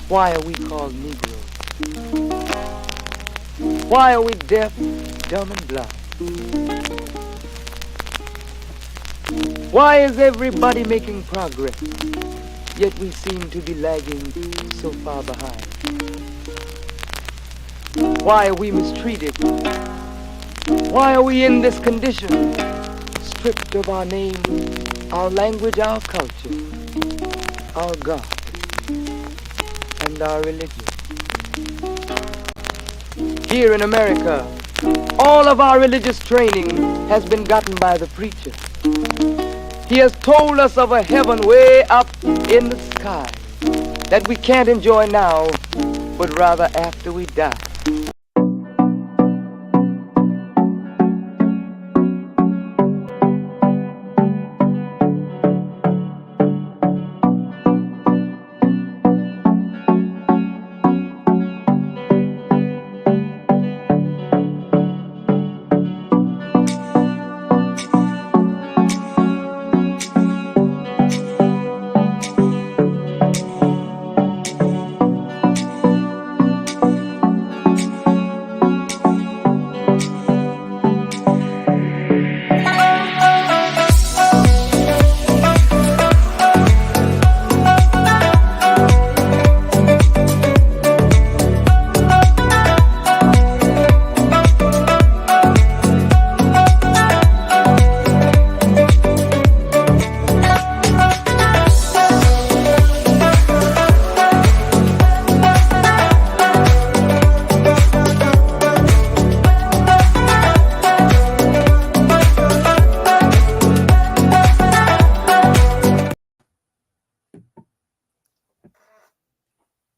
Why are we called Negroes? Why are we deaf, dumb, and blind? Why is everybody making progress, yet we seem to be lagging so far behind? Why are we mistreated? Why are we in this condition? Stripped of our name, our language, our culture, our God, and our religion. Here in America, all of our religious training has been gotten by the preacher. He has told us of a heaven way up in the sky that we can't enjoy now, but rather after we die.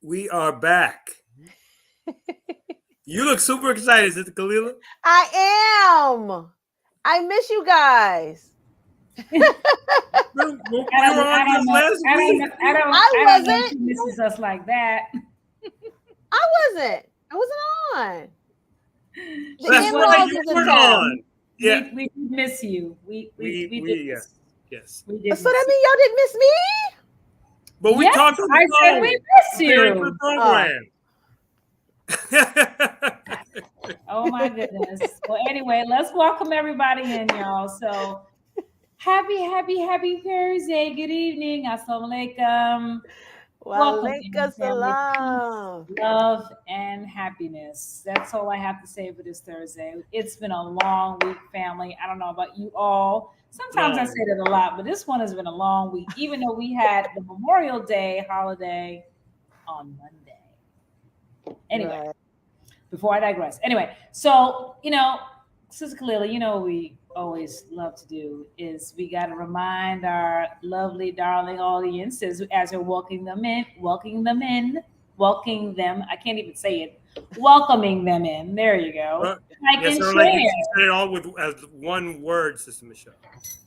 We are back. You look super excited, Sister Kalila. I am. I miss you guys. We were on this last week. I don't know if she misses us like that. I wasn't. I wasn't on. That's why you weren't on. Yeah. We did miss you. We did. Yes. We did. So that means y'all didn't miss me? But we talked on the I phone. said we miss you. Program. Oh my goodness. Well, anyway, let's welcome everybody in, y'all. So happy Thursday. Good evening. Assalamu alaikum. Walaikum salam. Love and happiness. That's all I have to say for this Thursday. It's been a long week, family. I don't know about you all. Sometimes I say that a lot, but this one has been a long week, even though we had the Memorial Day holiday on Monday. Anyway, before I digress. Anyway, so, Sister Kalila, what we always love to do is we got to remind our lovely, darling audiences as we're welcoming them. I can't even say it. Welcoming them in. There you go. Like and share. Like you said it all as one word, Sister Michelle.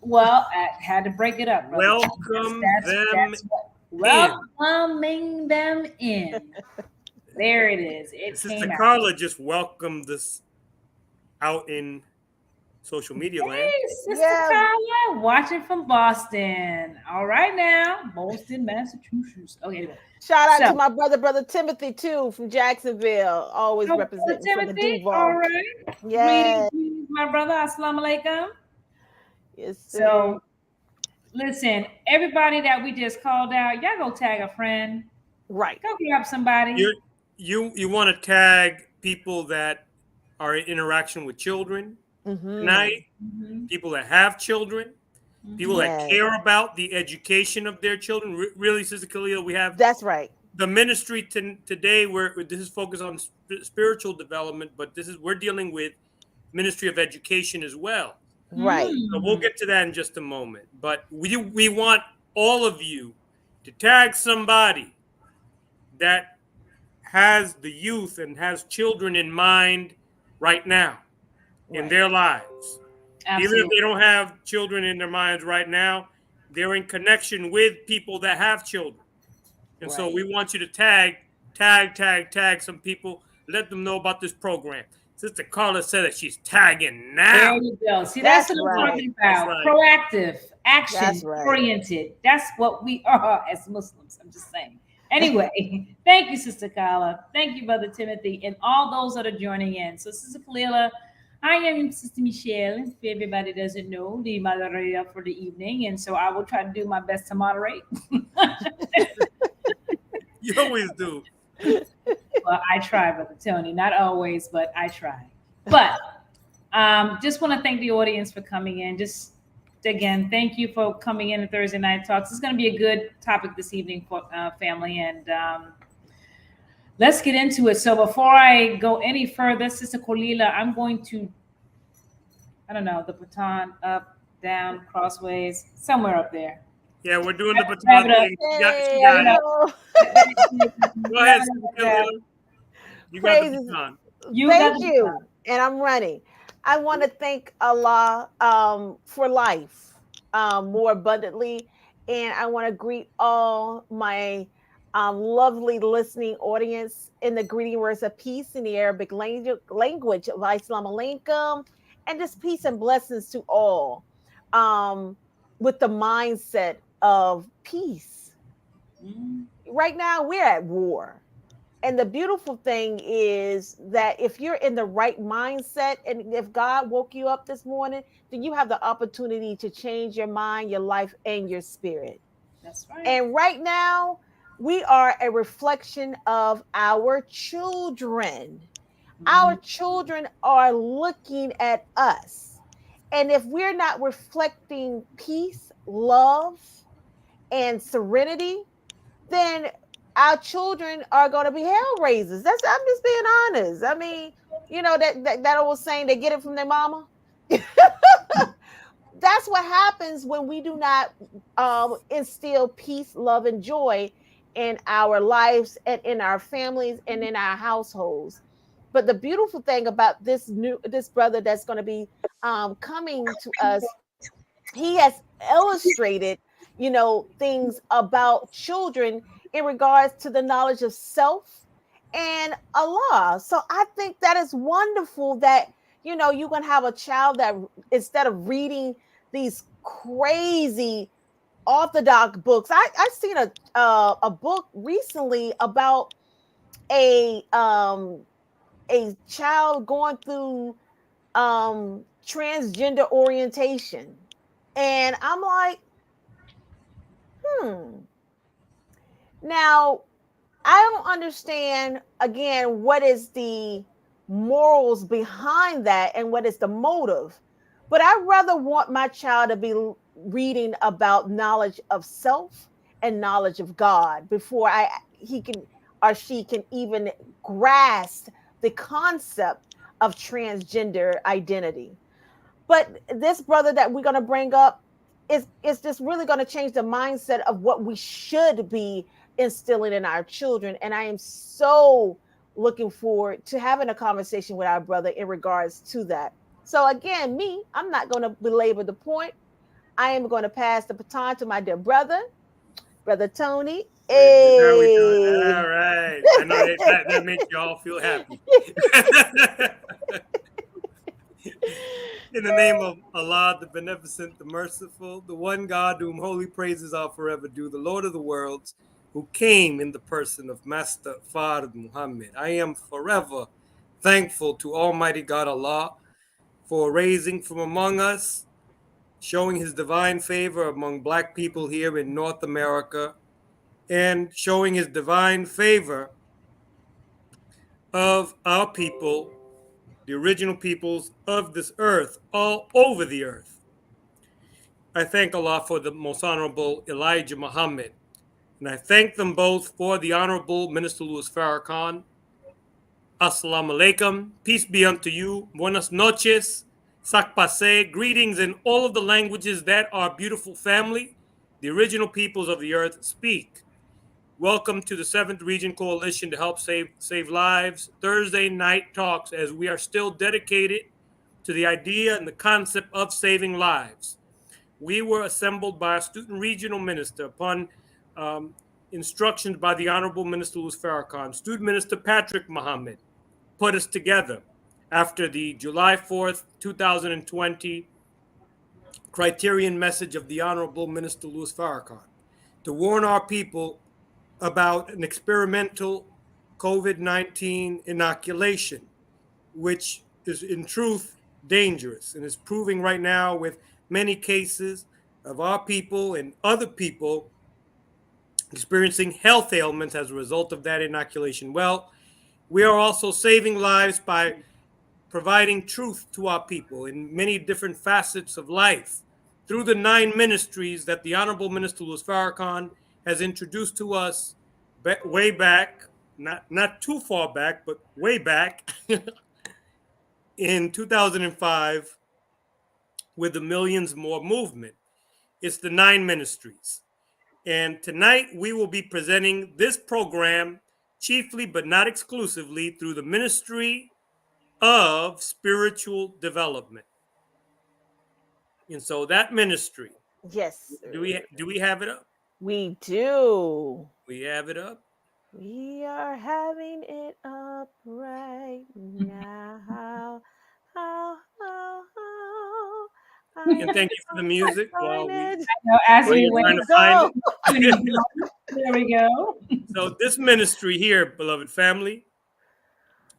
Well, I had to break it up. Welcome them in. Welcoming them in. There it is. Sister Carla just welcomed us out in social media land. Hey, Sister Carla, watching from Boston. All right now, Boston, Massachusetts. Okay, anyway. Shout out to my brother Timothy too from Jacksonville. Always representing for the Duval. All right. Yeah. Greetings, my brother. Assalamu alaikum. Yes. Sir. So, listen, everybody that we just called out, y'all go tag a friend. Right. Go grab somebody. You want to tag people that are in interaction with children tonight, people that have children, people that care about the education of their children. Really, Sister Kalila, we have that's right. The ministry today, where this is focused on spiritual development, but we're dealing with ministry of education as well. Right. So we'll get to that in just a moment. But we want all of you to tag somebody that has the youth and has children in mind right now in their lives. Absolutely. Even if they don't have children in their minds right now, they're in connection with people that have children. And so we want you to tag some people, let them know about this program. Sister Carla said that she's tagging now. There you go. See, that's what I'm talking about. Proactive, action-oriented. That's what we are as Muslims. I'm just saying. Anyway, thank you, Sister Carla. Thank you, Brother Timothy, and all those that are joining in. So, Sister Kalila, I am Sister Michelle. If everybody doesn't know, the moderator for the evening, and so I will try to do my best to moderate. You always do. Well, I try, Brother Tony. Not always, but I try. But just want to thank the audience for coming in. Just again, thank you for coming in to Thursday Night Talks. It's going to be a good topic this evening for family, and let's get into it. So before I go any further, Sister Kalila, I'm going to, I don't know, the baton up, down, crossways, somewhere up there. Yeah, we're doing the baton thing. Hey, You got it. Go ahead, Kalila. You got the baton. Thank you. And I'm running. I want to thank Allah for life more abundantly. And I want to greet all my lovely listening audience in the greeting words of peace in the Arabic language of Assalamu alaikum, and just peace and blessings to all with the mindset of peace. Right now, we're at war. And the beautiful thing is that if you're in the right mindset, and if God woke you up this morning, then you have the opportunity to change your mind, your life, and your spirit. That's right. And right now, we are a reflection of our children. Our children are looking at us. And if we're not reflecting peace, love, and serenity, then our children are going to be hell raisers. I'm just being honest. I mean, you know, that old saying, they get it from their mama. That's what happens when we do not instill peace, love, and joy in our lives and in our families and in our households. But the beautiful thing about this brother that's going to be coming to us, he has illustrated, you know, things about children in regards to the knowledge of self and Allah. So I think that is wonderful that, you know, you can have a child that instead of reading these crazy orthodox books, I seen a book recently about a child going through transgender orientation, and I'm like, Now, I don't understand, again, what is the morals behind that and what is the motive. But I rather want my child to be reading about knowledge of self and knowledge of God before he can or she can even grasp the concept of transgender identity. But this brother that we're going to bring up is just really going to change the mindset of what we should be instilling in our children. And I am so looking forward to having a conversation with our brother in regards to that. So again, I'm not going to belabor the point. I am going to pass the baton to my dear brother Tony. Hey. There we go. All right. I know that makes you all feel happy. In the name of Allah, the Beneficent, the Merciful, the one God to whom holy praises are forever due, the Lord of the worlds, who came in the person of Master Fard Muhammad. I am forever thankful to Almighty God Allah for raising from among us, showing his divine favor among Black people here in North America, and showing his divine favor of our people, the original peoples of this earth, all over the earth. I thank Allah for the Most Honorable Elijah Muhammad, and I thank them both for the Honorable Minister Louis Farrakhan. Assalamu alaikum, peace be unto you, buenas noches, sakpase, greetings in all of the languages that our beautiful family, the original peoples of the earth, speak. Welcome to the 7th Region Coalition to help save lives, Thursday Night Talks, as we are still dedicated to the idea and the concept of saving lives. We were assembled by a student regional minister upon instructions by the Honorable Minister Louis Farrakhan. Student Minister Patrick Muhammad put us together after the July 4th, 2020 criterion message of the Honorable Minister Louis Farrakhan to warn our people about an experimental COVID-19 inoculation, which is in truth dangerous and is proving right now with many cases of our people and other people experiencing health ailments as a result of that inoculation. Well, we are also saving lives by providing truth to our people in many different facets of life through the 9 ministries that the Honorable Minister Louis Farrakhan has introduced to us way back, not too far back, but way back in 2005 with the Millions More movement. It's the 9 ministries. And tonight we will be presenting this program chiefly, but not exclusively, through the Ministry of Spiritual Development. And so that ministry, Yes. do we have it up? We do. We have it up. We are having it up right now. And thank you for the music. While As we we were trying went, to find it. there we go. So this ministry here, beloved family,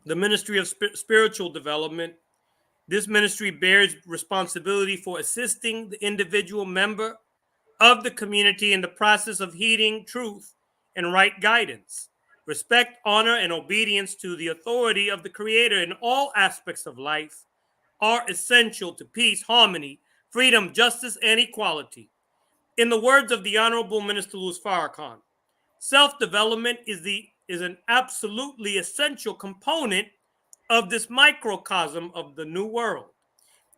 the Ministry of Spiritual Development, this ministry bears responsibility for assisting the individual member of the community in the process of heeding truth and right guidance. Respect, honor, and obedience to the authority of the Creator in all aspects of life are essential to peace, harmony, freedom, justice, and equality. In the words of the Honorable Minister Louis Farrakhan, self-development is an absolutely essential component of this microcosm of the new world.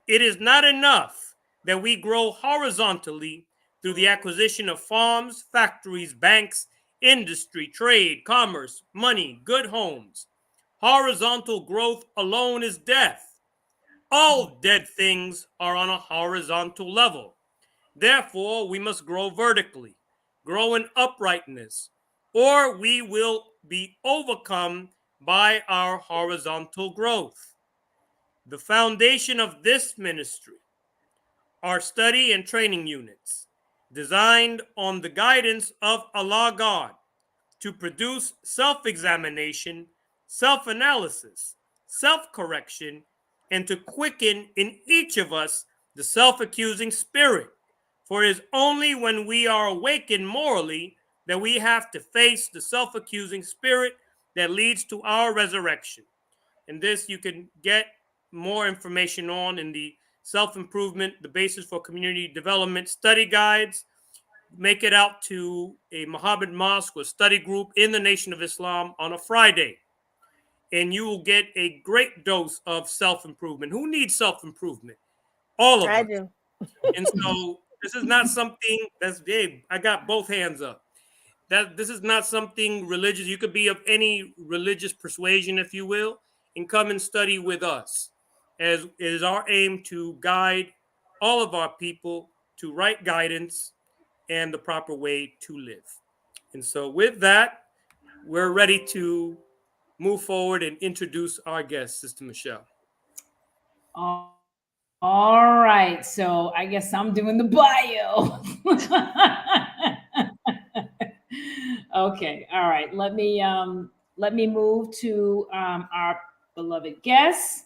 It is not enough that we grow horizontally through the acquisition of farms, factories, banks, industry, trade, commerce, money, good homes. Horizontal growth alone is death. All dead things are on a horizontal level. Therefore, we must grow vertically, grow in uprightness, or we will be overcome by our horizontal growth. The foundation of this ministry are study and training units designed on the guidance of Allah God to produce self-examination, self-analysis, self-correction, and to quicken in each of us the self-accusing spirit. For it is only when we are awakened morally that we have to face the self-accusing spirit that leads to our resurrection. And this you can get more information on in the self-improvement, the basis for community development study guides. Make it out to a Mohammed mosque or study group in the Nation of Islam on a Friday, and you will get a great dose of self-improvement. Who needs self-improvement? All of us. do. And so this is not something that's big. I got both hands up. That this is not something religious. You could be of any religious persuasion, if you will, and come and study with us, as it is our aim to guide all of our people to right guidance and the proper way to live. And so with that, we're ready to move forward and introduce our guest, Sister Michelle. All right. So I guess I'm doing the bio. Okay. All right. Let me move to our beloved guest.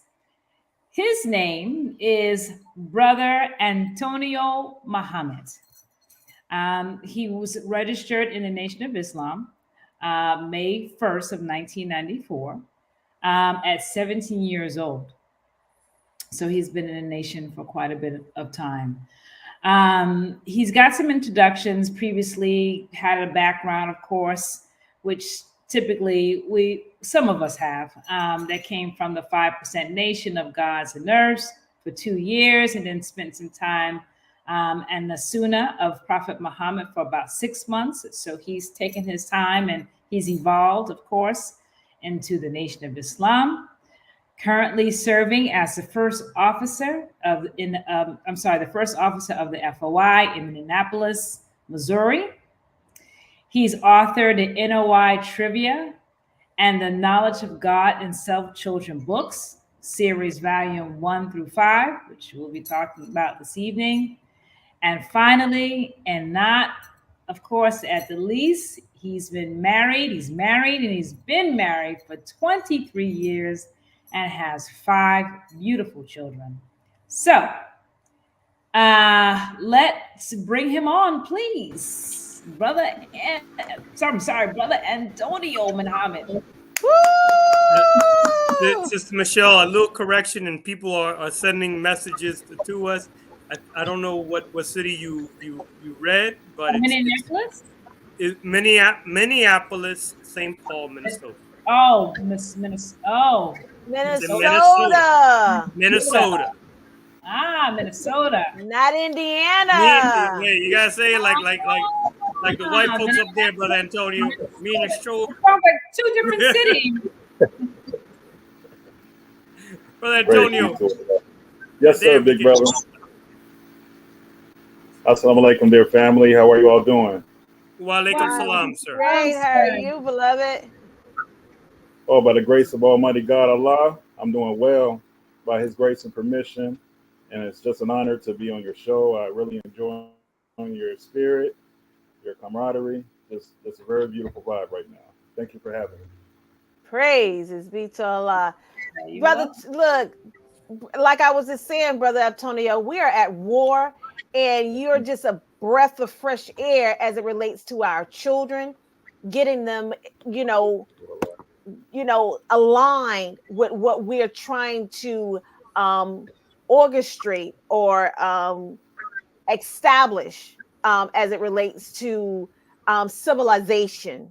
His name is Brother Antonio Muhammad. He was registered in the Nation of Islam May 1st of 1994 at 17 years old. So he's been in the nation for quite a bit of time. He's got some introductions. Previously had a background, of course, which typically some of us have, that came from the 5% Nation of Gods and Earths for 2 years, and then spent some time and the Sunnah of Prophet Muhammad for about 6 months. So he's taken his time and he's evolved, of course, into the Nation of Islam. Currently serving as the first officer of the first officer of the FOI in Minneapolis, Missouri. He's authored the NOI Trivia and the Knowledge of God in Self-Children books, series volume 1 through 5, which we'll be talking about this evening. And finally, and not, of course, at the least, He's married, and he's been married for 23 years and has 5 beautiful children. So, let's bring him on, please. Brother Antonio Muhammad. Sister Michelle, a little correction, and people are sending messages to us. I don't know what city you read, but Minneapolis? it's Minneapolis, St. Paul, Minnesota. Oh, Minnesota. Oh, It's in Minnesota. Minnesota. Minnesota. Not Indiana. Hey, you gotta say it like the white folks up there, Brother Antonio. Minnesota. Sounds like 2 different cities. Brother Antonio. Yes, sir, big brother. Assalamu alaikum, dear family. How are you all doing? Wa alaikum salam, sir. Great, how are you, beloved? Oh, by the grace of Almighty God, Allah, I'm doing well by His grace and permission. And it's just an honor to be on your show. I really enjoy your spirit, your camaraderie. It's a very beautiful vibe right now. Thank you for having me. Praises be to Allah. Brother, look, like I was just saying, Brother Antonio, we are at war, and you're just a breath of fresh air as it relates to our children, getting them, aligned with what we're trying to orchestrate or establish as it relates to civilization.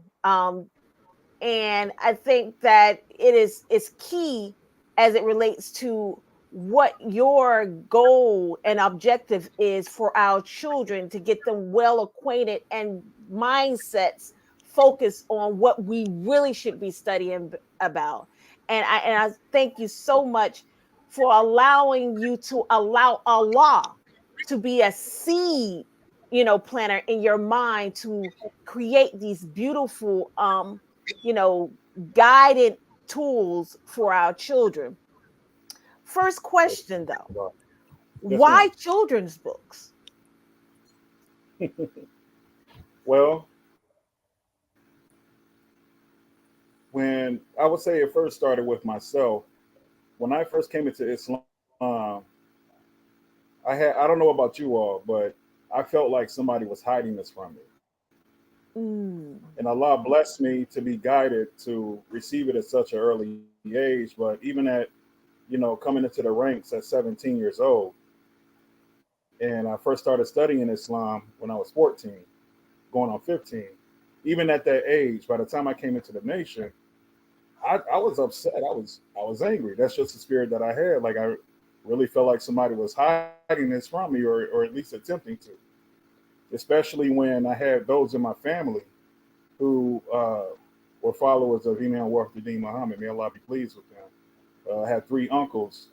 And I think that it's key as it relates to what your goal and objective is for our children, to get them well acquainted and mindsets focused on what we really should be studying about. And I thank you so much for allowing you to allow Allah to be a seed, planter in your mind to create these beautiful, guided tools for our children. First question, though, Yes, why ma'am. children's books? Well, when I would say it first started with myself, when I first came into Islam, I don't know about you all, but I felt like somebody was hiding this from me. And Allah blessed me to be guided to receive it at such an early age. But even at, coming into the ranks at 17 years old, and I first started studying Islam when I was 14, going on 15. Even at that age, by the time I came into the nation, I was upset. I was angry. That's just the spirit that I had. Like, I really felt like somebody was hiding this from me, or at least attempting to. Especially when I had those in my family who were followers of Imam Wahidin Muhammad. May Allah be pleased with them. I had 3 uncles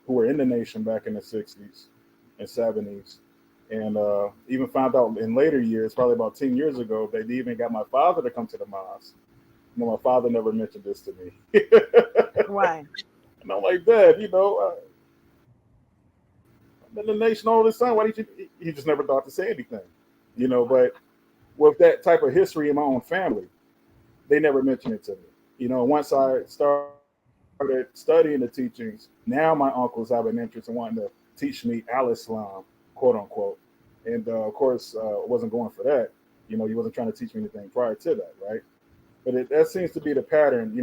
who were in the nation back in the 60s and 70s. And even found out in later years, probably about 10 years ago, they even got my father to come to the mosque. My father never mentioned this to me. Right. And I'm like, Dad, I'm in the nation all this time. Why did you? He just never thought to say anything, But with that type of history in my own family, they never mentioned it to me. Once I started studying the teachings, now my uncles have an interest in wanting to teach me al-Islam, quote unquote. And of course, I wasn't going for that. He wasn't trying to teach me anything prior to that, right? But that seems to be the pattern.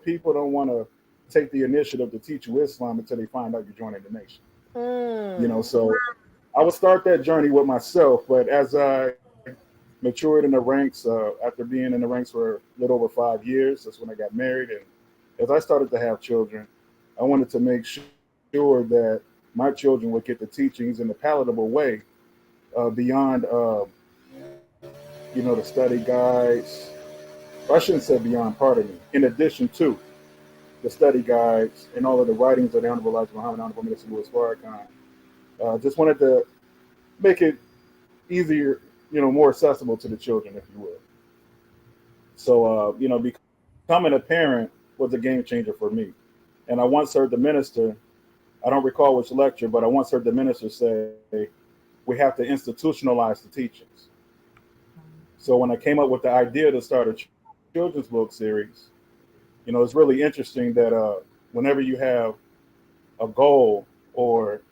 People don't want to take the initiative to teach you Islam until they find out you're joining the nation. So I would start that journey with myself. But as I matured in the ranks, after being in the ranks for a little over 5 years, that's when I got married. And as I started to have children, I wanted to make sure that my children would get the teachings in a palatable way, beyond, the study guides. I shouldn't say beyond, pardon me. In addition to the study guides and all of the writings of the Honorable Elijah Muhammad, Honorable Minister Louis Farrakhan, just wanted to make it easier, more accessible to the children, if you will. So, becoming a parent was a game changer for me. And I once heard the minister, I don't recall which lecture, but I once heard the minister say, we have to institutionalize the teachings. So when I came up with the idea to start a children's book series, it's really interesting that whenever you have a goal or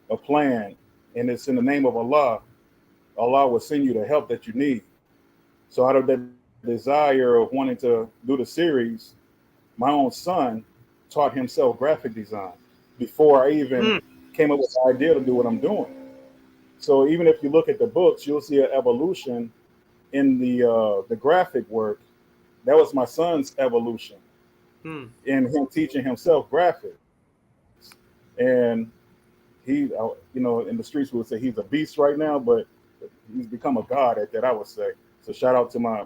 a plan and it's in the name of Allah, Allah will send you the help that you need. So out of that desire of wanting to do the series, my own son taught himself graphic design before I even came up with the idea to do what I'm doing. So even if you look at the books, you'll see an evolution in the graphic work. That was my son's evolution in him teaching himself graphics. And he, in the streets we would say he's a beast right now, but he's become a god at that, I would say. So shout out to my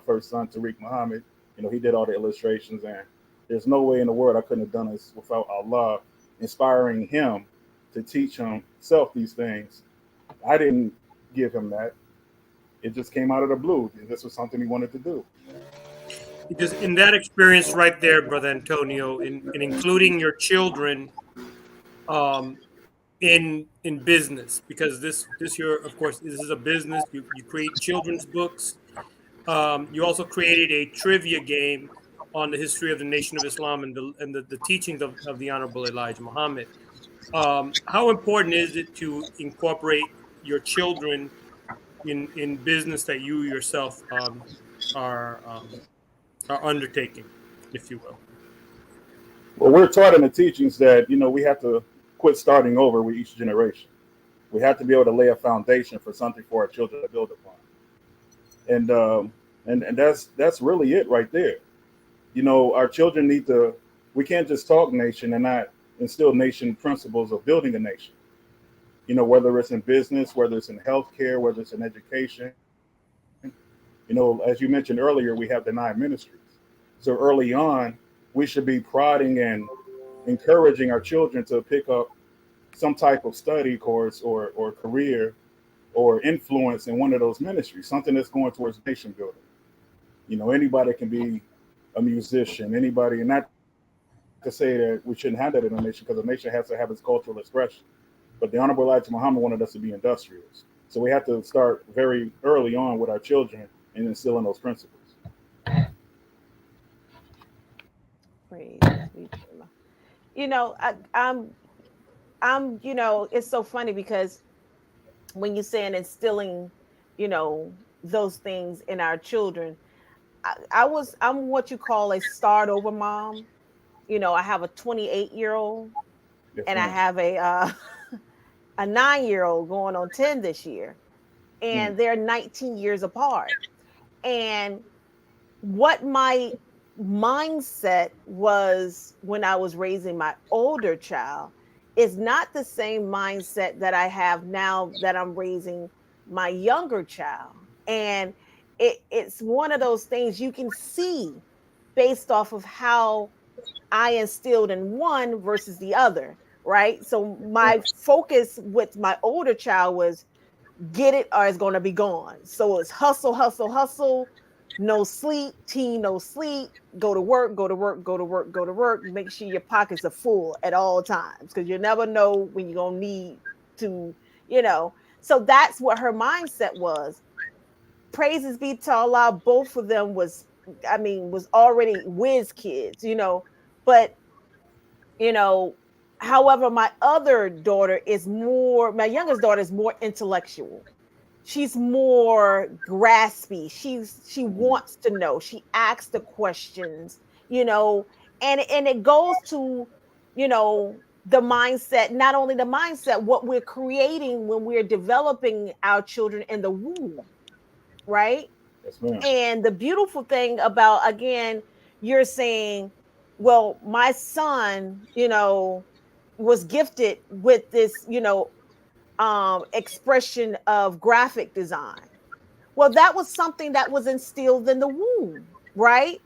first son, Tariq Muhammad. He did all the illustrations, and there's no way in the world I couldn't have done this without Allah inspiring him to teach himself these things. I didn't give him that. It just came out of the blue. This was something he wanted to do. Because in that experience right there, Brother Antonio, in including your children in business, because this year, of course, this is a business. You create children's books. You also created a trivia game on the history of the Nation of Islam and the teachings of the Honorable Elijah Muhammad. How important is it to incorporate your children in business that you yourself are undertaking, if you will? Well, we're taught in the teachings that we have to quit starting over with each generation. We have to be able to lay a foundation for something for our children to build upon, and that's really it right there. Our children need to. We can't just talk nation and not instill nation principles of building a nation. Whether it's in business, whether it's in healthcare, whether it's in education. As you mentioned earlier, we have the 9 ministries. So early on, we should be prodding and encouraging our children to pick up some type of study course or career or influence in one of those ministries, something that's going towards nation building. Anybody can be a musician, anybody, and not to say that we shouldn't have that in a nation, because a nation has to have its cultural expression. But the Honorable Elijah Muhammad wanted us to be industrious. So we have to start very early on with our children and instilling those principles. It's so funny because when you're saying instilling, those things in our children, I'm what you call a start over mom. I have a 28-year-old, Yes, and ma'am. I have a 9-year-old going on 10 this year, and they're 19 years apart. And what my mindset was when I was raising my older child is not the same mindset that I have now that I'm raising my younger child. And it's one of those things you can see based off of how I instilled in one versus the other, right? So my focus with my older child was get it or it's going to be gone. So it's hustle, hustle, hustle, no sleep, no sleep, go to work, go to work, go to work, go to work. Make sure your pockets are full at all times, because you never know when you're going to need to, So that's what her mindset was. Praises be to Allah, both of them was already whiz kids, but, however, my youngest daughter is more intellectual. She's more graspy. She wants to know. She asks the questions, and it goes to, the mindset, not only the mindset, what we're creating when we're developing our children in the womb, right? Yes, ma'am. And the beautiful thing about, again, you're saying, well, my son, was gifted with this, expression of graphic design. Well, that was something that was instilled in the womb, right?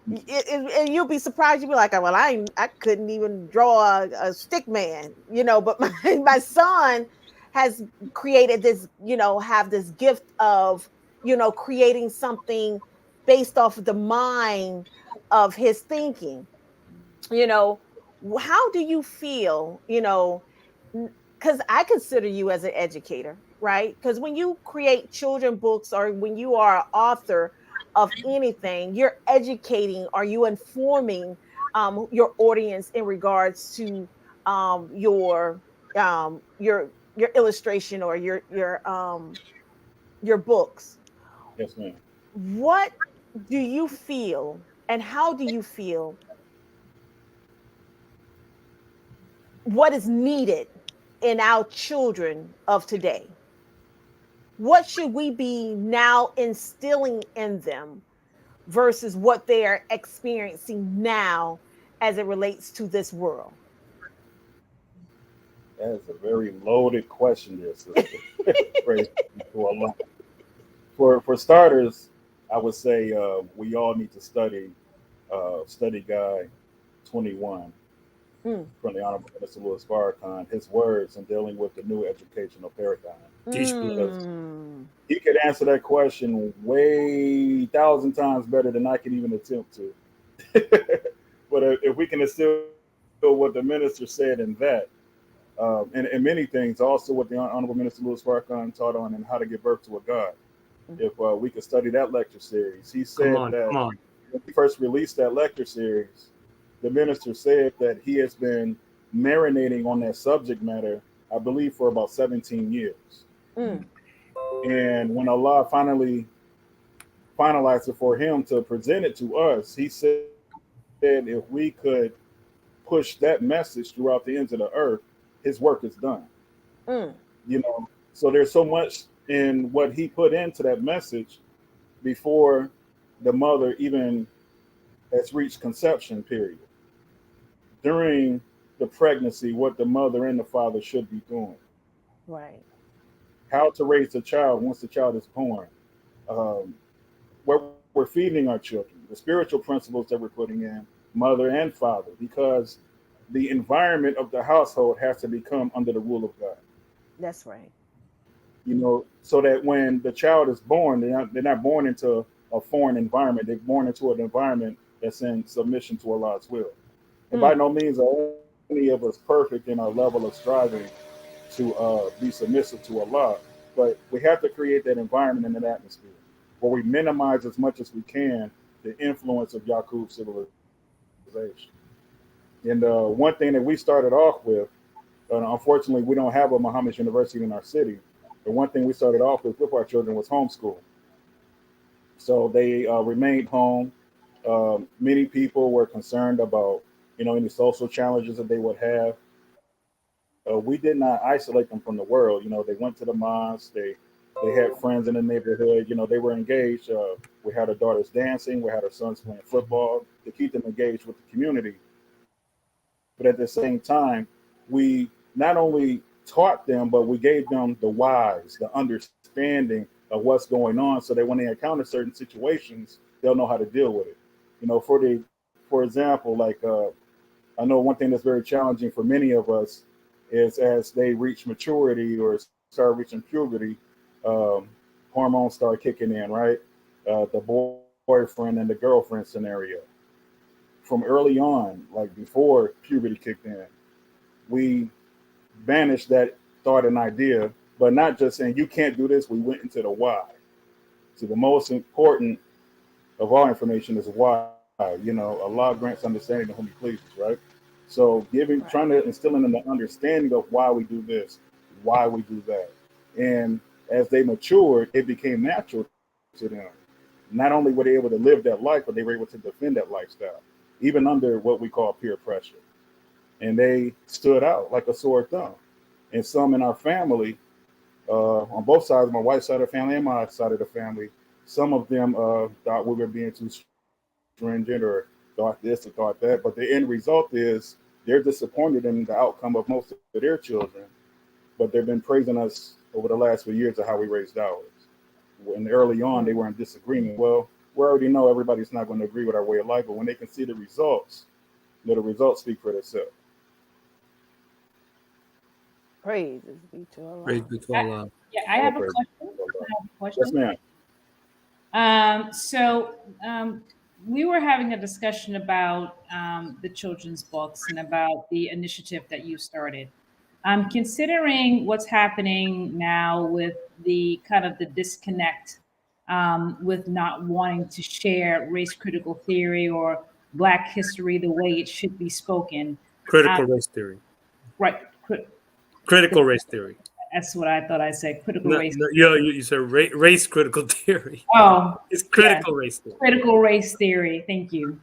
And you'll be surprised. You'll be like, well, I couldn't even draw a stick man, but my son has created this, have this gift of, creating something based off of the mind of his thinking. How do you feel, because I consider you as an educator, right? Because when you create children books or when you are an author of anything, you're educating or you informing your audience in regards to your illustration or your books. Yes, ma'am. What do you feel and how do you feel what is needed in our children of today? What should we be now instilling in them versus what they are experiencing now as it relates to this world? That is a very loaded question, there, sister. Praise to Allah. For starters, I would say we all need to study Study Guide 21 Mm, from the Honorable Minister Louis Farrakhan, his words in dealing with the new educational paradigm. Teach Blue. Because mm, he could answer that question way 1,000 times better than I can even attempt to. But if we can instill what the minister said in that, and many things, also what the Honorable Minister Louis Farrakhan taught on and how to give birth to a God. If we could study that lecture series, he said Come that on. when he first released that lecture series, the minister said that he has been marinating on that subject matter, I believe, for about 17 years. mm. And when Allah finally finalized it for him to present it to us, he said if we could push that message throughout the ends of the earth, his work is done. Mm. You know, so there's so much in what he put into that message before the mother even has reached conception period. During the pregnancy, what the mother and the father should be doing, Right. how to raise a child once the child is born, um, what we're feeding our children, the spiritual principles that we're putting in, mother and father, because the environment of the household has to become under the rule of God. That's right. You know, so that when the child is born, they're not born into a foreign environment. They're born into an environment that's in submission to Allah's will. And by Mm. no means are any of us perfect in our level of striving to be submissive to Allah, but we have to create that environment and that atmosphere where we minimize as much as we can the influence of Yaqub civilization. And one thing that we started off with, unfortunately, we don't have a Muhammad's University in our city. But one thing we started off with our children was homeschool. So they remained home. Many people were concerned about, any social challenges that they would have. We did not isolate them from the world. They went to the mosque. They had friends in the neighborhood. They were engaged. We had our daughters dancing. We had our sons playing football to keep them engaged with the community. But at the same time, we not only taught them, but we gave them the whys, the understanding of what's going on, so that when they encounter certain situations, they'll know how to deal with it. For example, like I know one thing that's very challenging for many of us is as they reach maturity or start reaching puberty, hormones start kicking in, right? The boyfriend and the girlfriend scenario. From early on, like before puberty kicked in, we banished that thought and idea, but not just saying you can't do this. We went into the why. So the most important of all information is why. Allah grants understanding to whom He pleases, right? So trying to instill in them the understanding of why we do this, why we do that, and as they matured, it became natural to them. Not only were they able to live that life, but they were able to defend that lifestyle, even under what we call peer pressure. And they stood out like a sore thumb. And some in our family, on both sides, my wife's side of the family and my side of the family, some of them thought we were being too stringent or thought this or thought that. But the end result is they're disappointed in the outcome of most of their children, but they've been praising us over the last few years of how we raised ours. When early on they were in disagreement. Well, we already know everybody's not going to agree with our way of life, but when they can see the results, the results speak for themselves. Praises be to Allah. Praise be to Allah. Yeah, I have a question. Yes, ma'am. So we were having a discussion about the children's books and about the initiative that you started. Considering what's happening now with the kind of the disconnect with not wanting to share race critical theory or Black history the way it should be spoken. Critical race theory. Right. Critical race theory. That's what I thought I said. Critical No, race. no, you said race critical theory. Oh, It's critical race theory. critical race theory. Thank you.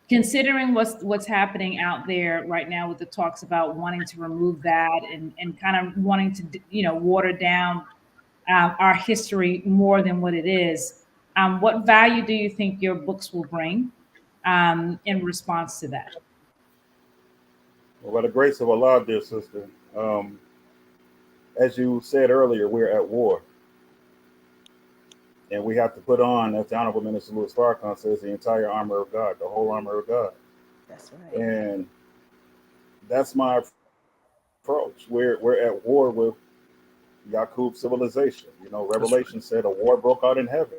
Considering what's happening out there right now with the talks about wanting to remove that and kind of wanting to water down our history more than what it is, what value do you think your books will bring in response to that? Well, by the grace of Allah, dear sister, as you said earlier, we're at war. And we have to put on, as the Honorable Minister Louis Farrakhan says, the entire armor of God, the whole armor of God. That's right. And that's my approach. We're at war with Yaqub civilization. Revelation said a war broke out in heaven.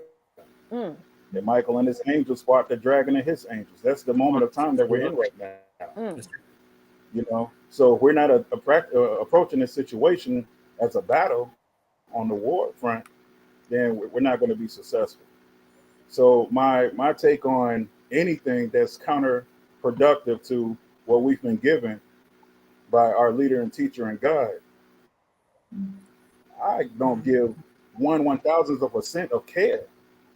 Mm. And Michael and his angels fought the dragon and his angels. That's the moment of time that we're in right now. Mm. So we're not approaching this situation as a battle on the war front, then we're not going to be successful. So my take on anything that's counterproductive to what we've been given by our leader and teacher and guide, I don't give 1/1000th% of care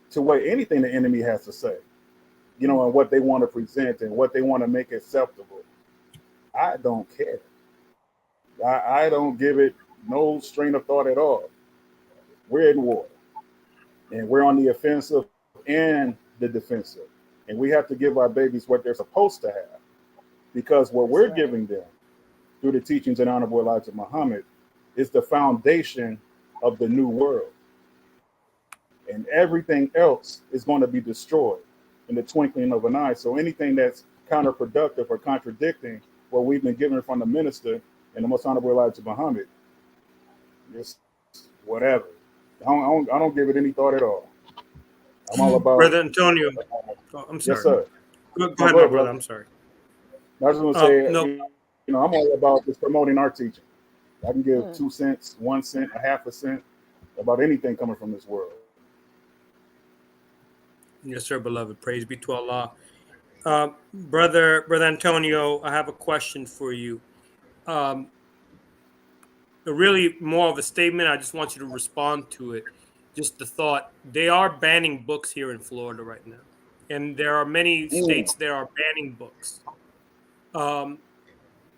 to what anything the enemy has to say, and what they want to present and what they want to make acceptable. I don't care. I don't give it no strain of thought at all. We're in war. And we're on the offensive and the defensive. And we have to give our babies what they're supposed to have. Because what we're giving them through the teachings of Honorable Elijah Muhammad is the foundation of the new world. And everything else is going to be destroyed in the twinkling of an eye. So anything that's counterproductive or contradicting what we've been given from the minister and the Most Honorable Elijah Muhammad, just whatever. I don't give it any thought at all. I'm all about Brother Antonio. Oh, I'm sorry. Yes, sir. Go ahead, my brother. I'm sorry. I was just going to say, no. I'm all about just promoting our teaching. I can give 2 cents, 1 cent, a half a cent about anything coming from this world. Yes, sir, beloved. Praise be to Allah. Brother Antonio, I have a question for you. Really more of a statement. I just want you to respond to it. Just the thought. They are banning books here in Florida right now. And there are many states that are banning books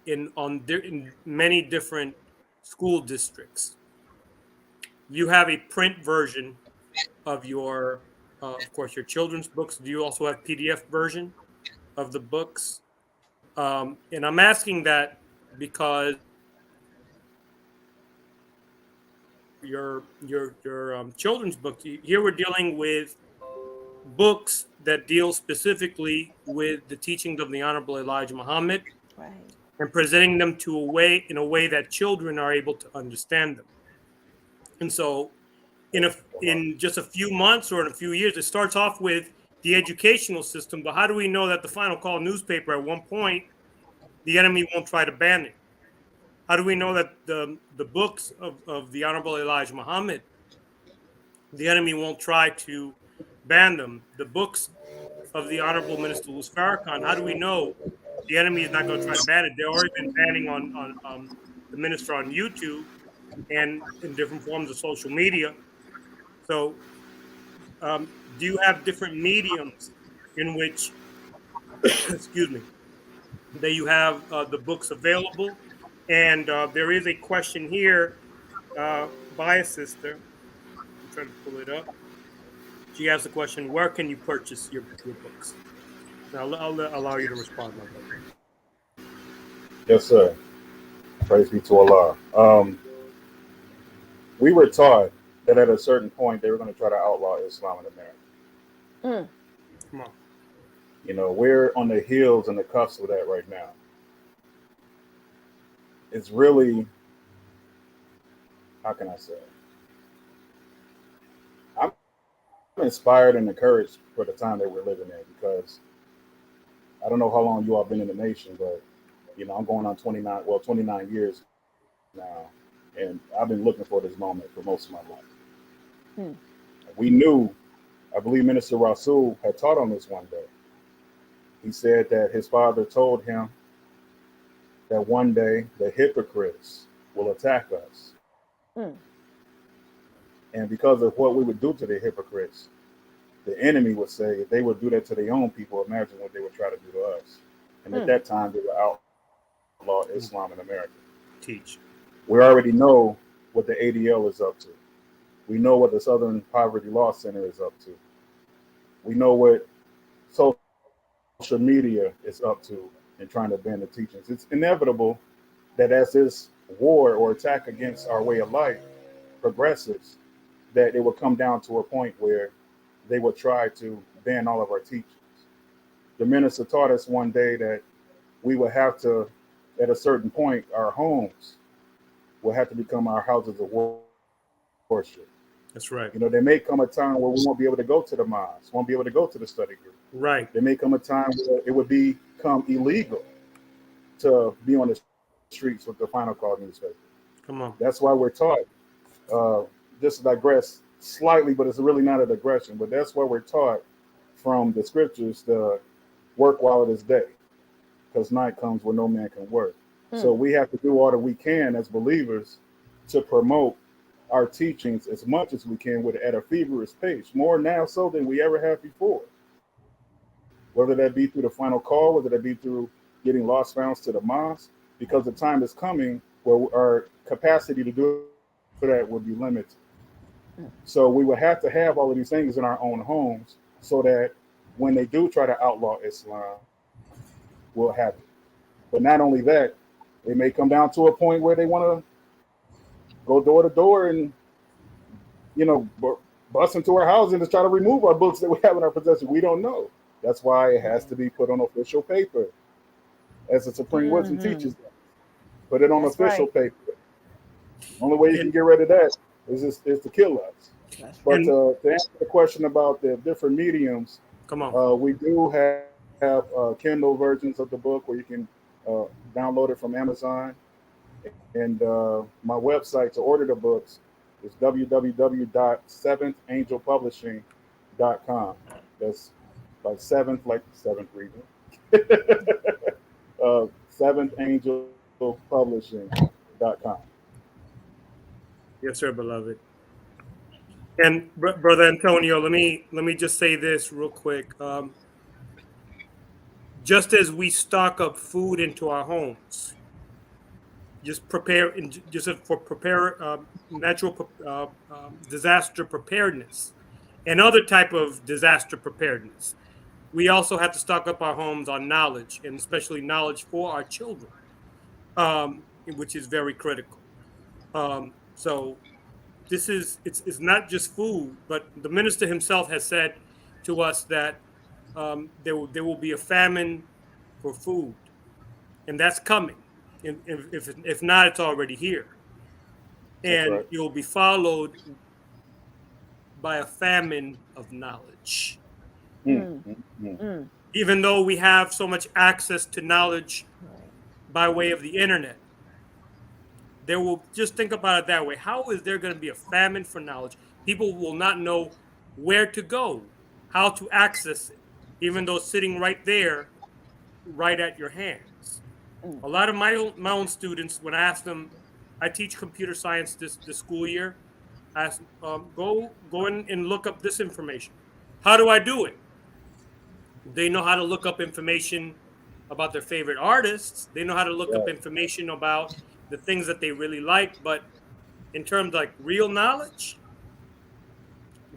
in many different school districts. You have a print version of your, of course, your children's books. Do you also have PDF version of the books? And I'm asking that because your children's books, here we're dealing with books that deal specifically with the teachings of the Honorable Elijah Muhammad, Right. and presenting them in a way that children are able to understand them. And so in just a few months or in a few years, it starts off with the educational system, but how do we know that the Final Call newspaper at one point, the enemy won't try to ban it? How do we know that the books of the Honorable Elijah Muhammad, the enemy won't try to ban them? The books of the Honorable Minister Louis Farrakhan, how do we know the enemy is not going to try to ban it? They've already been banning on the minister on YouTube and in different forms of social media. So do you have different mediums in which, excuse me, that you have the books available? And there is a question here by a sister. I'm trying to pull it up. She asked the question, where can you purchase your books? I'll allow you to respond, my brother. Yes, sir. Praise be to Allah. We were taught that at a certain point they were going to try to outlaw Islam in America. Come on. We're on the heels and the cuffs of that right now. It's really, how can I say? I'm inspired and encouraged for the time that we're living in, because I don't know how long you all been in the nation, but You know, I'm going on 29 years now, and I've been looking for this moment for most of my life. Hmm. We knew, I believe Minister Rasul had taught on this one day. He said that his father told him that one day the hypocrites will attack us. Hmm. And because of what we would do to the hypocrites, the enemy would say if they would do that to their own people, imagine what they would try to do to us. And at that time, they would outlaw Islam in America. Teach. We already know what the ADL is up to. We know what the Southern Poverty Law Center is up to. We know what social media is up to in trying to ban the teachings. It's inevitable that as this war or attack against our way of life progresses, that it will come down to a point where they will try to ban all of our teachings. The minister taught us one day that we will have to, at a certain point, our homes will have to become our houses of worship. That's right. You know, there may come a time where we won't be able to go to the mosque, won't be able to go to the study group. Right. There may come a time where it would become illegal to be on the streets with the Final Call newspaper. Come on. That's why we're taught. Just to digress slightly, but it's really not a digression. But that's why we're taught from the scriptures to work while it is day, because night comes when no man can work. So we have to do all that we can as believers to promote our teachings as much as we can at a feverish pace, more now so than we ever have before. Whether that be through the Final Call, whether that be through getting lost founds to the mosque, because the time is coming where our capacity to do that will be limited. So we would have to have all of these things in our own homes so that when they do try to outlaw Islam, we'll have it. But not only that, it may come down to a point where they want to go door to door and, you know, bust into our houses and try to remove our books that we have in our possession. We don't know. That's why it has to be put on official paper, as the Supreme Wisdom teaches them. Put it on official paper. Only way you can get rid of that is to kill us. But to answer the question about the different mediums, come on. We do have Kindle versions of the book where you can download it from Amazon. And my website to order the books is www.seventhangelpublishing.com. That's like seventh, like the seventh reason. Seventhangelpublishing.com. Yes, sir, beloved. And brother Antonio, let me just say this real quick. Just as we stock up food into our homes, just prepare natural disaster preparedness and other type of disaster preparedness. We also have to stock up our homes on knowledge, and especially knowledge for our children, which is very critical. So this is it's not just food, but the minister himself has said to us that there will be a famine for food, and that's coming. And if not, it's already here, and right. it will be followed by a famine of knowledge. Even though we have so much access to knowledge by way of the internet, there will, just think about it that way. How is there going to be a famine for knowledge? People will not know where to go, how to access it, even though it's sitting right there, right at your hands. A lot of my own students, when I ask them, I teach computer science this school year. I ask them, go in and look up this information. How do I do it? They know how to look up information about their favorite artists. They know how to look up information about the things that they really like. But in terms of like real knowledge,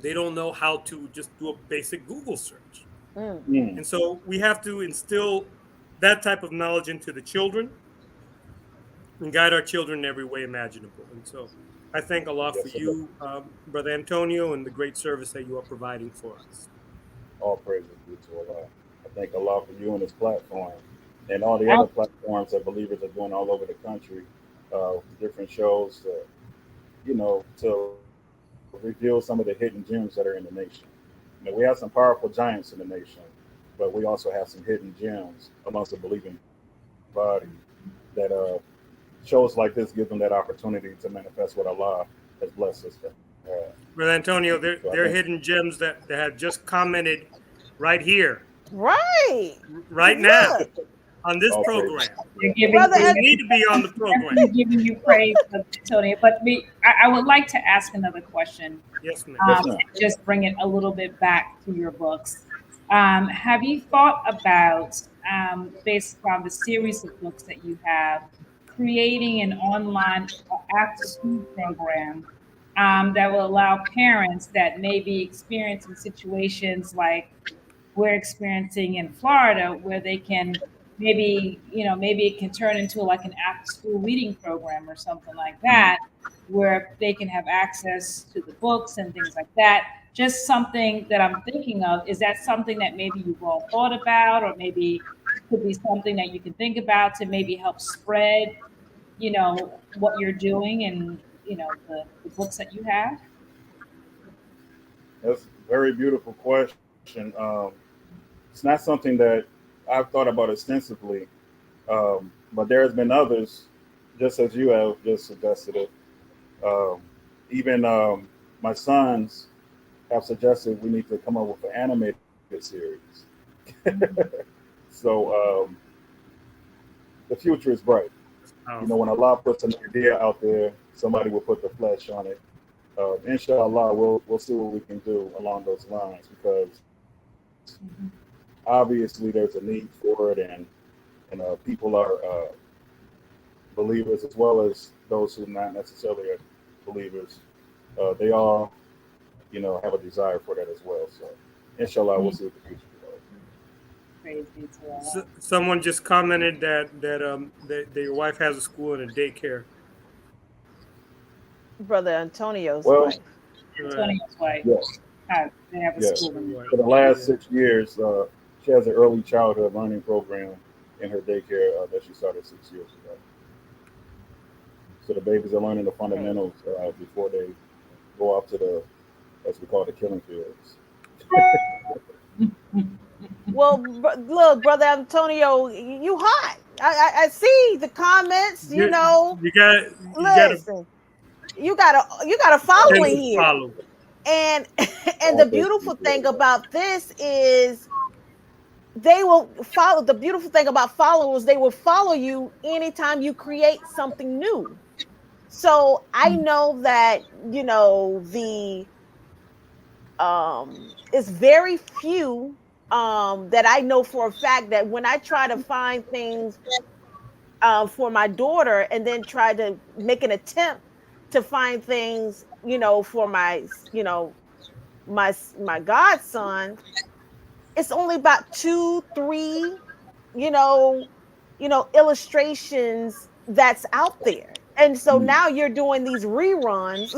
they don't know how to just do a basic Google search. And so we have to instill that type of knowledge into the children and guide our children in every way imaginable. And so I thank Allah for you, Brother Antonio, and the great service that you are providing for us. All praises be to Allah. I thank Allah for you and this platform and all the other platforms that believers are doing all over the country, different shows, to reveal some of the hidden gems that are in the nation. You know, we have some powerful giants in the nation, but we also have some hidden gems amongst the believing body, that shows like this give them that opportunity to manifest what Allah has blessed us to have. Brother Antonio, there So I are think- hidden gems that have just commented right here, Right. right now Look, on this all program. praise. They're giving Brother You Ed- need to be on the program. definitely giving you praise, Antonio. But I would like to ask another question. Yes, ma'am. Yes, ma'am. Just bring it a little bit back to your books. Have you thought about, based on the series of books that you have, creating an online after-school program that will allow parents that may be experiencing situations like we're experiencing in Florida, where they can maybe it can turn into like an after-school reading program or something like that, where they can have access to the books and things like that. Just something that I'm thinking of. Is that something that maybe you've all thought about, or maybe could be something that you can think about to maybe help spread, what you're doing and, the books that you have? That's a very beautiful question. It's not something that I've thought about extensively, but there has been others, just as you have just suggested it. Even my sons have suggested we need to come up with an animated series. So the future is bright. When Allah puts an idea out there, somebody will put the flesh on it. Inshallah, we'll see what we can do along those lines, because obviously there's a need for it, and people are believers as well as those who not necessarily are believers. They all, have a desire for that as well. So, inshallah, we'll see what the future holds. Praise be to Allah. Someone just commented that your wife has a school and a daycare. Brother Antonio's Well, wife. Antonio's wife. Yes. They have a Yes. school. For the last 6 years, she has an early childhood learning program in her daycare that she started 6 years ago. So the babies are learning the fundamentals before they go off to the, as we call it, the killing fields. Well, look, Brother Antonio, you hot. I see the comments. You got Listen, you got a following here. follow. And the beautiful thing about this is they will follow. The beautiful thing about followers, they will follow you anytime you create something new. So I know that it's very few that I know for a fact that when I try to find things for my daughter and then try to make an attempt to find things, for my godson, it's only about 2-3, illustrations that's out there. And so now you're doing these reruns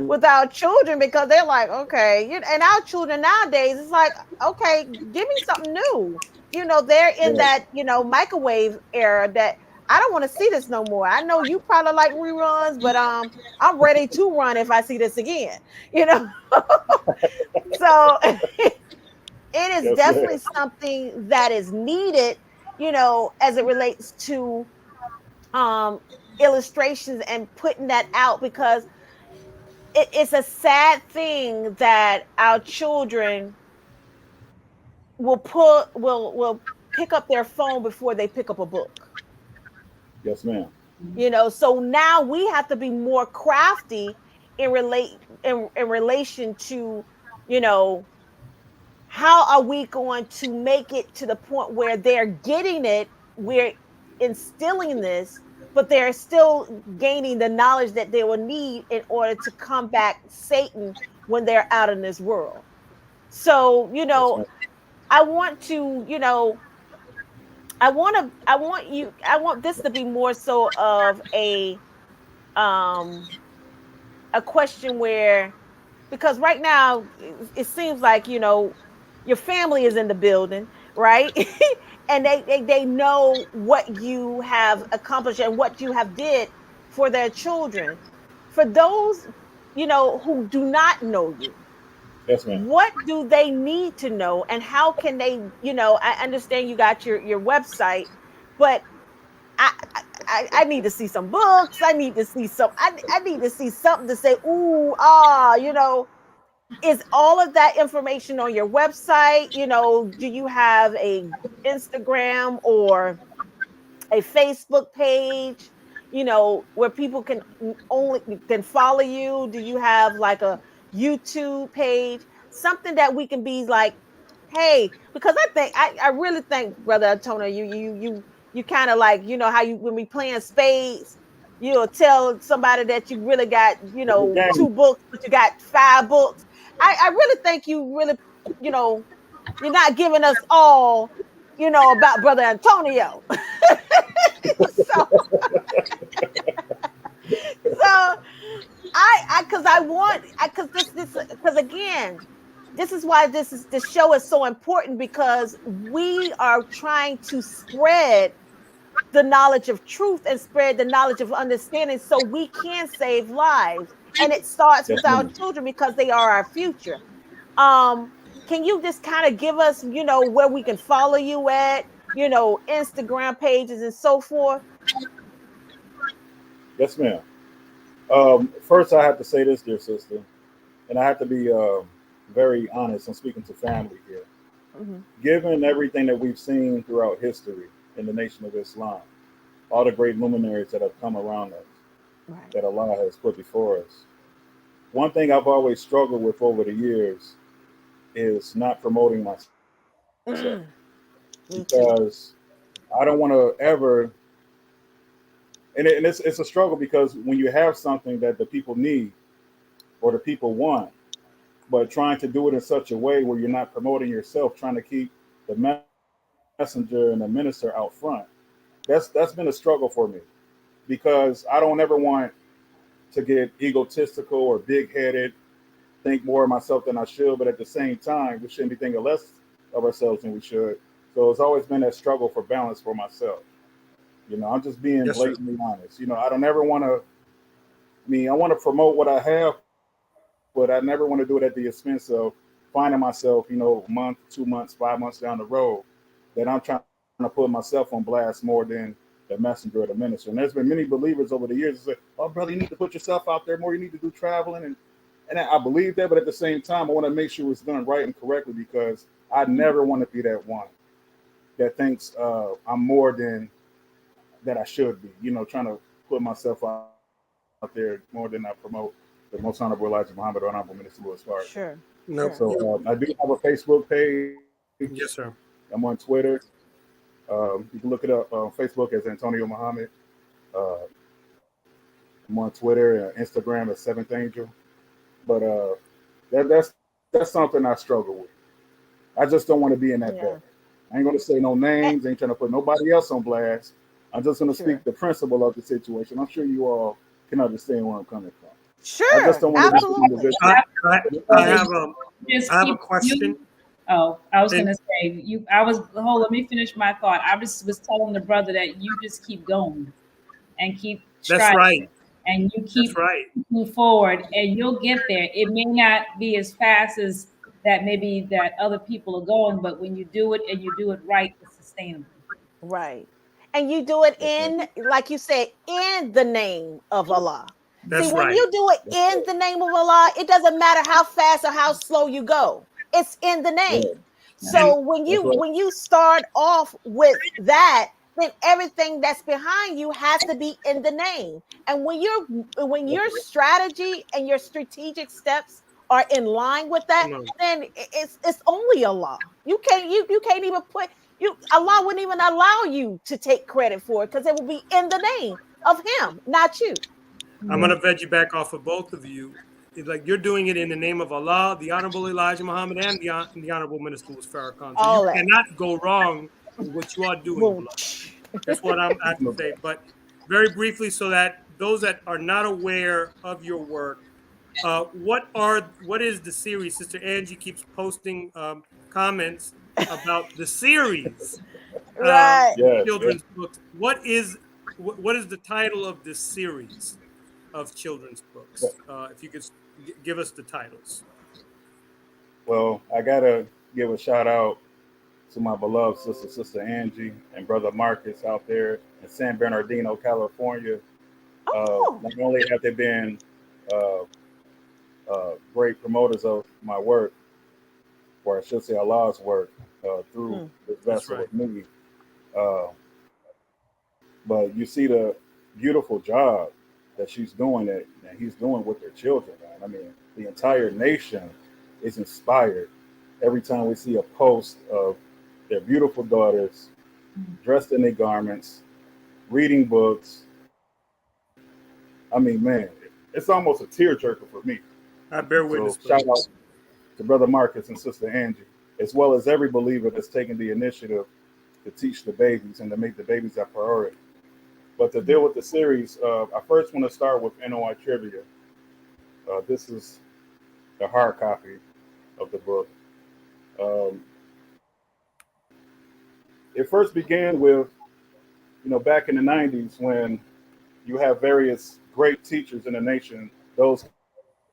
with our children, because they're like, okay, and our children nowadays, it's like, okay, give me something new. They're in that, microwave era that I don't want to see this no more. I know you probably like reruns, but I'm ready to run if I see this again, So it is definitely something that is needed, as it relates to illustrations and putting that out, because it's a sad thing that our children will pick up their phone before they pick up a book. Yes, ma'am. So now we have to be more crafty in relation to, how are we going to make it to the point where they're getting it, we're instilling this, but they're still gaining the knowledge that they will need in order to combat Satan when they're out in this world. So, I want this to be more so of a question where, because right now it seems like, your family is in the building, right? And they know what you have accomplished and what you have did for their children. For those, who do not know you, Yes, ma'am. what do they need to know, and how can they, I understand you got your website, but I need to see some books. I need to see some. I need to see something to say. Ooh, you know. Is all of that information on your website? You know, do you have a Instagram or a Facebook page? You know, where people can only can follow you? Do you have like a YouTube page? Something that we can be like, hey, because I really think, Brother Antonio, you kind of like, you know, how you when we playing spades, you'll tell somebody that you really got, you know, Game. 2 books, but you got 5 books. I really think you really, you know, you're not giving us all, you know, about Brother Antonio. so so because I want because this because again, this is why this show is so important, because we are trying to spread the knowledge of truth and spread the knowledge of understanding so we can save lives. And it starts Yes, with our ma'am. children because they are our future. um can you just kind of give us, you know, where we can follow you at, you know, Instagram pages and so forth? Yes, ma'am. First, I have to say this, dear sister, and I have to be very honest. I'm speaking to family here. Mm-hmm. Given everything that we've seen throughout history in the Nation of Islam, all the great luminaries that have come around us, Right. that Allah has put before us, one thing I've always struggled with over the years is not promoting myself, Me too. because I don't want to ever. And it's a struggle, because when you have something that the people need or the people want, but trying to do it in such a way where you're not promoting yourself, trying to keep the messenger and the minister out front. That's been a struggle for me, because I don't ever want to get egotistical or big headed, think more of myself than I should, but at the same time, we shouldn't be thinking less of ourselves than we should. So it's always been that struggle for balance for myself. You know, I'm just being Yes, sir. blatantly honest. You know, I don't ever want to. I mean, I want to promote what I have, but I never want to do it at the expense of finding myself, you know, a month, 2 months, 5 months down the road, that I'm trying to put myself on blast more than the messenger or the minister. And there's been many believers over the years that say, "Oh, brother, you need to put yourself out there more. You need to do traveling." And I believe that, but at the same time, I want to make sure it's done right and correctly, because I never want to be that one that thinks I'm more than that I should be. You know, trying to put myself out there more than I promote the Most Honorable Elijah Muhammad or Honorable Minister Louis Farrakhan. Sure. No. Sure. So I do have a Facebook page. Yes, sir. I'm on Twitter. You can look it up on Facebook as Antonio Muhammad. Uh, I'm on Twitter and Instagram as Seventh Angel. But that's something I struggle with. I just don't want to be in that Yeah. bed. I ain't going to say no Eh, names. Ain't trying to put nobody else on blast. I'm just going to sure. speak the principle of the situation. I'm sure you all can understand where I'm coming from. I just Sure. don't want to be the Absolutely. individual. I, I, I Brother, have you a just I have a keep question. you. Oh, I was And gonna say you. I was hold. Let me finish my thought. I just was telling the brother that you just keep going and keep that's right. striving, and you That's keep right. moving forward, and you'll get there. It may not be as fast as that maybe that other people are going, but when you do it and you do it right, it's sustainable. Right. And you do it Yes, ma'am. in, like you said, in the name of Allah. See, That's when right. you do it Yes, in sir. the name of Allah, it doesn't matter how fast or how slow you go. It's in the Right. name. And So when That's you right. when you start off with that, then everything that's behind you has to be in the name. And when That's your right. strategy and your strategic steps are in line with that, come on. then it's only Allah. You can't even put you Allah wouldn't even allow you to take credit for it, because it will be in the name of him, not you. I'm Right. gonna veg you back off of both of you. It's like you're doing it in the name of Allah, the Honorable Elijah Muhammad, and the Honorable Minister Louis Farrakhan. So you All that. cannot go wrong with what you are doing, Boom. beloved. That's what I have to No, say. But very briefly, so that those that are not aware of your work, what is the series? Sister Angie keeps posting comments about the series Right. of yes, yes. children's books. What is the title of this series of children's books? If you could give us the titles. Well, I gotta give a shout out to my beloved Sister Angie, and Brother Marcus out there in San Bernardino, California. Oh, Not only have they been uh, great promoters of my work, or I should say Allah's work, through this That's vessel right. of me, uh, but you see the beautiful job that she's doing it and he's doing with their children, man. I mean, the entire nation is inspired every time we see a post of their beautiful daughters dressed in their garments, reading books. I mean, man, it's almost a tearjerker for me. I bear So witness. shout out to Brother Marcus and Sister Angie, as well as every believer that's taking the initiative to teach the babies and to make the babies a priority. But to deal with the series, I first want to start with NOI Trivia. This is the hard copy of the book. It first began with, back in the 90s when you have various great teachers in the nation, those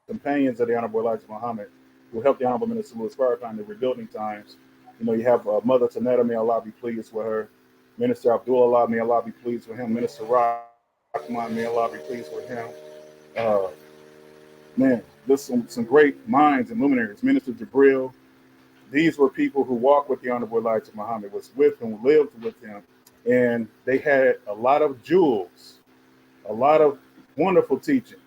companions of the Honorable Elijah Muhammad, who helped the Honorable Minister Louis Farrakhan in the rebuilding times. You have Mother Tanetta, may Allah be pleased with her. Minister Abdullah, may Allah be pleased with him. Minister Rahman, may Allah be pleased with him. Man, there's some great minds and luminaries. Minister Jabril. These were people who walked with the Honorable Elijah Muhammad, was with him, lived with him, and they had a lot of jewels, a lot of wonderful teachings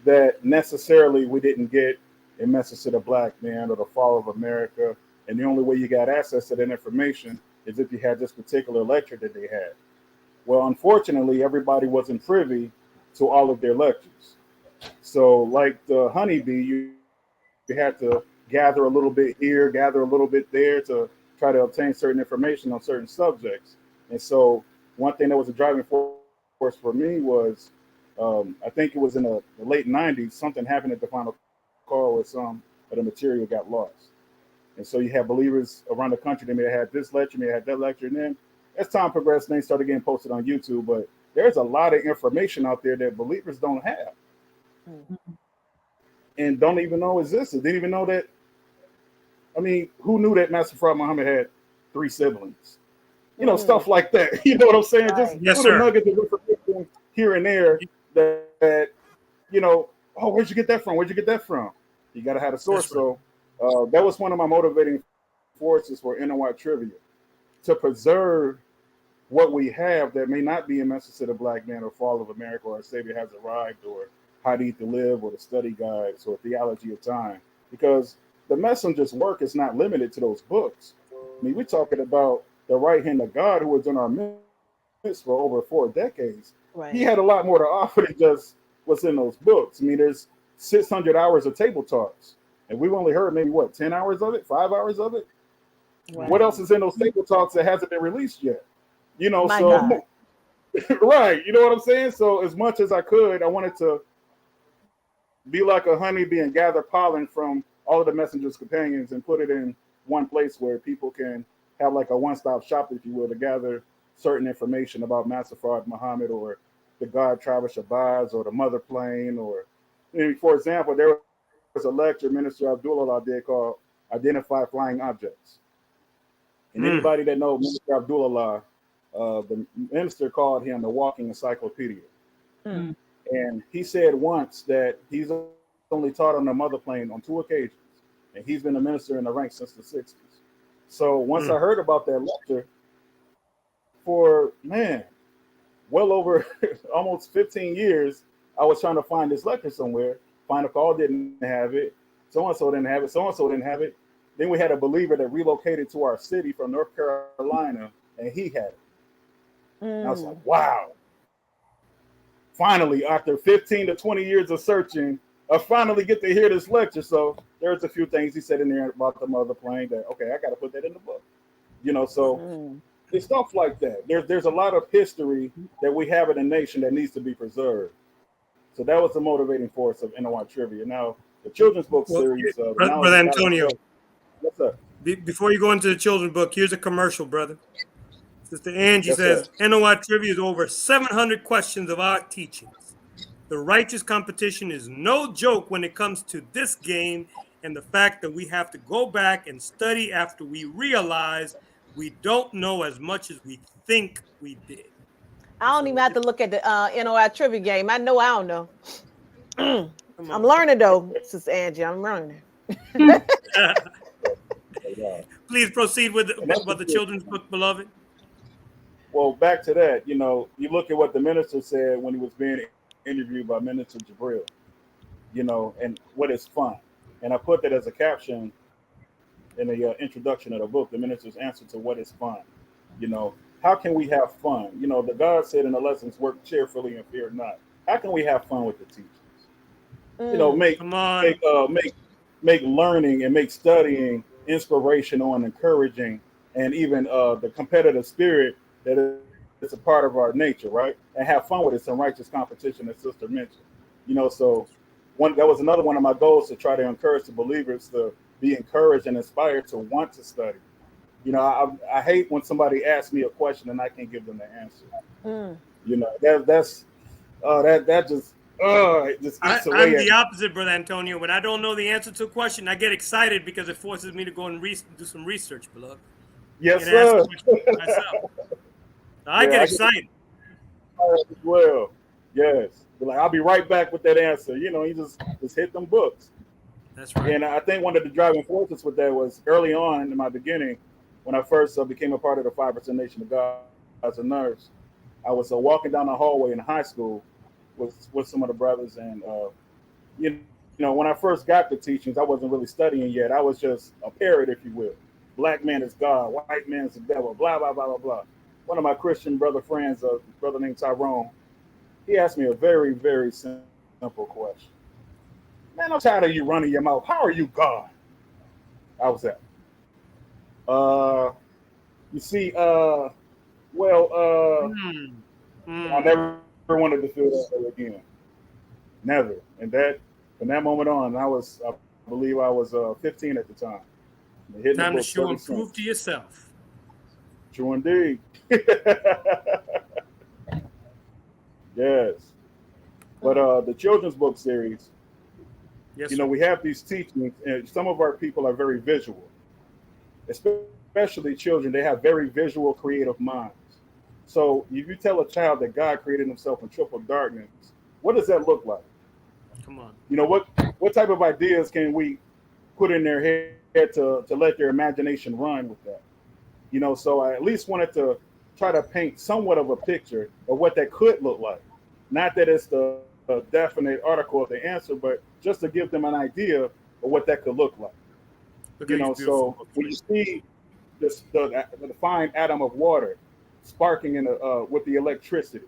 that necessarily we didn't get in Message to the Black Man or The Fall of America. And the only way you got access to that information is if you had this particular lecture that they had. Well, unfortunately, everybody wasn't privy to all of their lectures. So like the honeybee, you had to gather a little bit here, gather a little bit there to try to obtain certain information on certain subjects. And so one thing that was a driving force for me was, I think it was in the late 90s, something happened at the final call where some of the material got lost. And so you have believers around the country, they may have had this lecture, may have had that lecture. And then as time progressed, things started getting posted on YouTube. But there's a lot of information out there that believers don't have and don't even know existed. Didn't even know that. I mean, who knew that Master Fard Muhammad had 3 siblings? Stuff like that. You know what I'm saying? Just Yes, little sir. nuggets of information here and there that oh, where'd you get that from? Where'd you get that from? You got to have a source. That's right. So that was one of my motivating forces for NOI Trivia, to preserve what we have that may not be a Message to the Black Man or Fall of America or Our Savior Has Arrived or How to Eat to Live or the Study Guides or Theology of Time, because the messenger's work is not limited to those books. I mean, we're talking about the right hand of God who was in our midst for over 4 decades. right. He had a lot more to offer than just what's in those books. I mean, there's 600 hours of table talks, and we've only heard maybe 10 hours of it, 5 hours of it. Right. What else is in those table talks that hasn't been released yet? My So God. right, you know what I'm saying? So as much as I could, I wanted to be like a honeybee and gather pollen from all of the messenger's companions and put it in one place where people can have like a one-stop shop, if you will, to gather certain information about Master Fard Muhammad or the God Tribe of Shabazz or the Mother Plane. Or, for example, there was a lecture Minister Abdullah did called Identify Flying Objects. And anybody that knows Minister Abdullah, the minister called him the walking encyclopedia. And he said once that he's only taught on the Mother Plane on 2 occasions. And he's been a minister in the ranks since the 60s. So once I heard about that lecture, for, well over almost 15 years, I was trying to find this lecture somewhere. Final Call didn't have it. So-and-so didn't have it. So-and-so didn't have it. Then we had a believer that relocated to our city from North Carolina, and he had it. And I was like, wow. Finally, after 15 to 20 years of searching, I finally get to hear this lecture. So there's a few things he said in there about the Mother Plane that, okay, I got to put that in the book. So it's stuff like that. There's a lot of history that we have in the nation that needs to be preserved. So that was the motivating force of NOI Trivia. Now, the children's book series. Brother Antonio, what's up? Before you go into the children's book, here's a commercial, brother. Sister Angie Yes, says, sir. NOI Trivia is over 700 questions of our teachings. The righteous competition is no joke when it comes to this game, and the fact that we have to go back and study after we realize we don't know as much as we think we did. I don't even have to look at the NOI trivia game. I know I don't know. Come I'm on. learning though, Sister Angie. I'm learning. Please proceed with And that's the children's book, beloved. Well, back to that, you look at what the minister said when he was being interviewed by Minister Jabril, and what is fun. And I put that as a caption in the introduction of the book, the minister's answer to what is fun. How can we have fun? The God said in the lessons, work cheerfully and fear not. How can we have fun with the teachings? Come on. Make learning and make studying inspirational and encouraging, and even the competitive spirit that is a part of our nature, right? And have fun with it. Some righteous competition, as Sister mentioned. So that was another one of my goals, to try to encourage the believers to be encouraged and inspired to want to study. I hate when somebody asks me a question and I can't give them the answer. That just it just eats away. I'm the opposite, Brother Antonio. When I don't know the answer to a question, I get excited because it forces me to go and do some research, beloved. Yes, sir. I get excited. Well, yes. Like, I'll be right back with that answer. You just hit them books. That's right. And I think one of the driving forces with that was early on in my beginning, when I first became a part of the 5% Nation of God as a nurse. I was walking down the hallway in high school with some of the brothers, and when I first got the teachings, I wasn't really studying yet. I was just a parrot, if you will. Black man is God, white man is the devil, blah blah blah blah blah. One of my Christian brother friends, a brother named Tyrone, he asked me a very, very simple question. Man, I'm tired of you running your mouth. How are you God? I was at. You see, I never wanted to feel that way again. Never. And from that moment on, I believe I was 15 at the time. Time to show and prove to yourself. True indeed. Yes. But the children's book series, yes, we have these teachings, and some of our people are very visual, especially children. They have very visual, creative minds. So if you tell a child that God created himself in triple darkness, what does that look like? Come on. What type of ideas can we put in their head to let their imagination run with that? So I at least wanted to try to paint somewhat of a picture of what that could look like. Not that it's the definite article of the answer, but just to give them an idea of what that could look like. So when you see the fine atom of water sparking with the electricity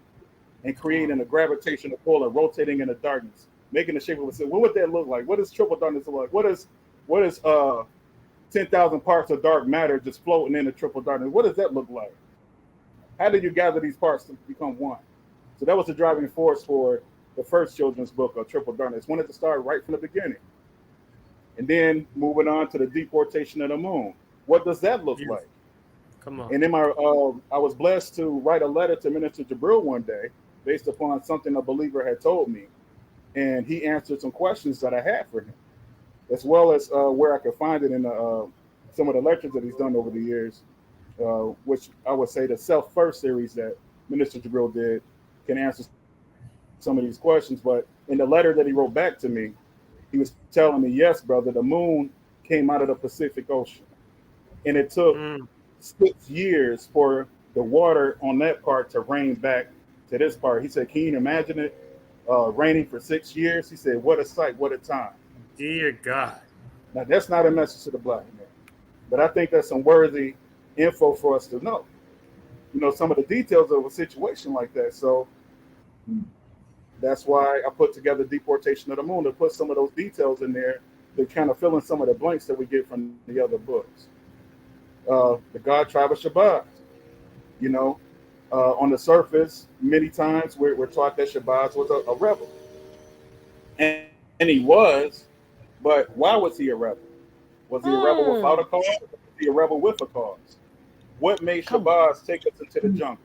and creating a gravitational pull and rotating in the darkness, making the shape of it, what would that look like? What does triple darkness look like? What is 10,000 parts of dark matter just floating in the triple darkness? What does that look like? How do you gather these parts to become one? So that was the driving force for the first children's book of Triple Darkness. Wanted to start right from the beginning. And then moving on to the deportation of the moon. What does that look like? Come on. And then I was blessed to write a letter to Minister Jabril one day based upon something a believer had told me. And he answered some questions that I had for him, as well as where I could find it in some of the lectures that he's done over the years, which I would say the Self First series that Minister Jabril did can answer some of these questions. But in the letter that he wrote back to me, he was telling me, yes, brother, the moon came out of the Pacific Ocean. And it took 6 years for the water on that part to rain back to this part. He said, can you imagine it raining for 6 years? He said, what a sight, what a time. Dear God. Now, that's not a message to the black man, but I think that's some worthy info for us to know. Some of the details of a situation like that. So that's why I put together Deportation of the Moon, to put some of those details in there to kind of fill in some of the blanks that we get from the other books. The God tribe of Shabazz, on the surface, many times we're taught that Shabazz was a rebel. And he was, but why was he a rebel? Was he a rebel without a cause? Or was he a rebel with a cause? What made Shabazz take us into the jungles?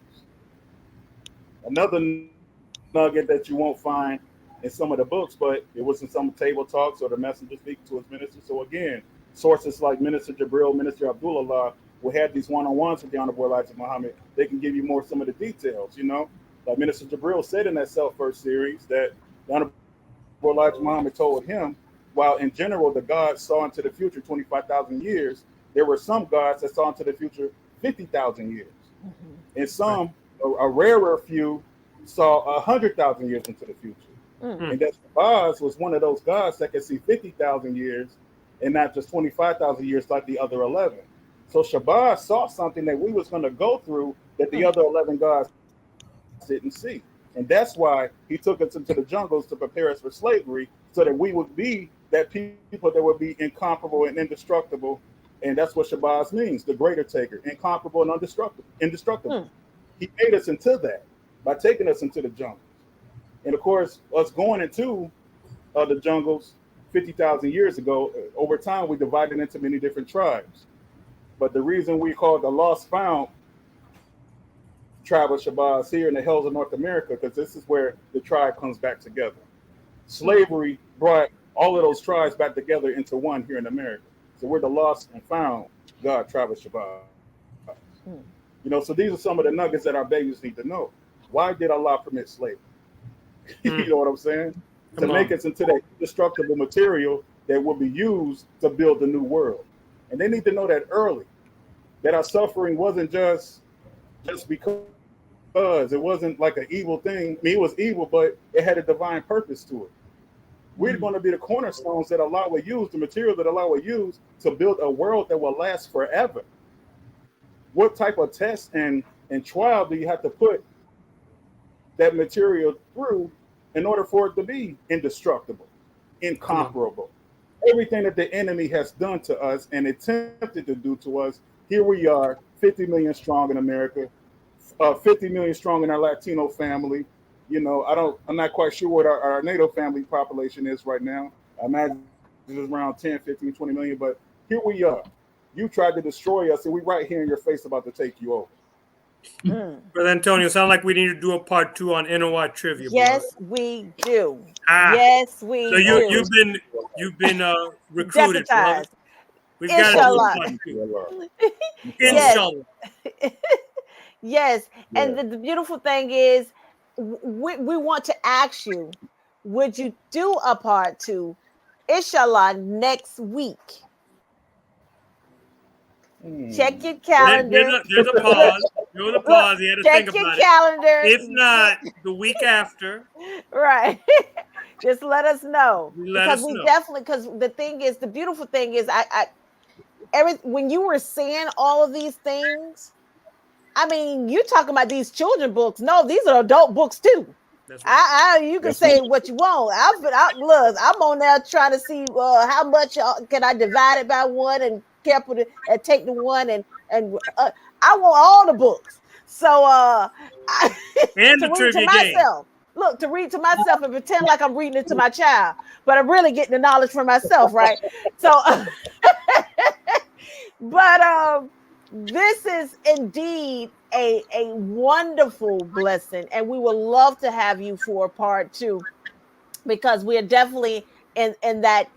Another nugget that you won't find in some of the books, but it was in some table talks or the messenger speaking to his minister. So again, sources like Minister Jabril, Minister Abdullah will have these one-on-ones with the Honorable Elijah Muhammad. They can give you more some of the details, you know. Like Minister Jabril said in that Self-First series that the Honorable Elijah Muhammad told him, while in general the gods saw into the future 25,000 years, there were some gods that saw into the future 50,000 years. Mm-hmm. And some, a rarer few, saw 100,000 years into the future. Mm-hmm. And that Shabazz was one of those gods that could see 50,000 years and not just 25,000 years like the other 11. So Shabazz saw something that we was going to go through that the other 11 gods didn't see. And that's why he took us into the jungles to prepare us for slavery, so that we would be that people that would be incomparable and indestructible. And that's what Shabazz means, the greater taker, incomparable and indestructible. He made us into that by taking us into the jungles. And of course, us going into the jungles 50,000 years ago, over time, we divided into many different tribes. But the reason we call it the Lost Found tribe of Shabazz here in the hills of North America, because this is where the tribe comes back together. Slavery brought all of those tribes back together into one here in America. So we're the Lost and Found God tribe of Shabazz. You know, so these are some of the nuggets that our babies need to know. Why did Allah permit slavery? You know what I'm saying? To make us into that indestructible material that will be used to build the new world. And they need to know that early, that our suffering wasn't just because it wasn't like an evil thing. I mean, it was evil, but it had a divine purpose to it. We're going to be the cornerstones that Allah will use, the material that Allah will use to build a world that will last forever. What type of test and trial do you have to put that material through in order for it to be indestructible, incomparable? Everything that the enemy has done to us and attempted to do to us, here we are, 50 million strong in America, 50 million strong in our Latino family. You know, I'm not quite sure what our NATO family population is right now. I imagine it's around 10, 15, 20 million, but here we are. You tried to destroy us, and we're right here in your face about to take you over. Brother Antonio, sound like we need to do a part 2 on NOI trivia. Yes, brother. We do. Yes, we do. So you've been recruited. Deputized. We've got to do a part 2. Inshallah. Yes. And the beautiful thing is, we want to ask you, would you do a part 2, inshallah, next week? Check your calendar. There's a pause. There was a pause. You had to think about it. Check your calendar. If not, the week after. Right. Just let us know. Because the thing is, the beautiful thing is, when you were saying all of these things, I mean, you're talking about these children books. No, these are adult books too. That's right. You can say what you want. I'm on there trying to see how much can I divide it by one and take the one and I want all the books. So and the trivia game. Look, to read to myself and pretend like I'm reading it to my child, but I'm really getting the knowledge for myself, right? So, but this is indeed a wonderful blessing, and we would love to have you for part 2, because we are definitely in that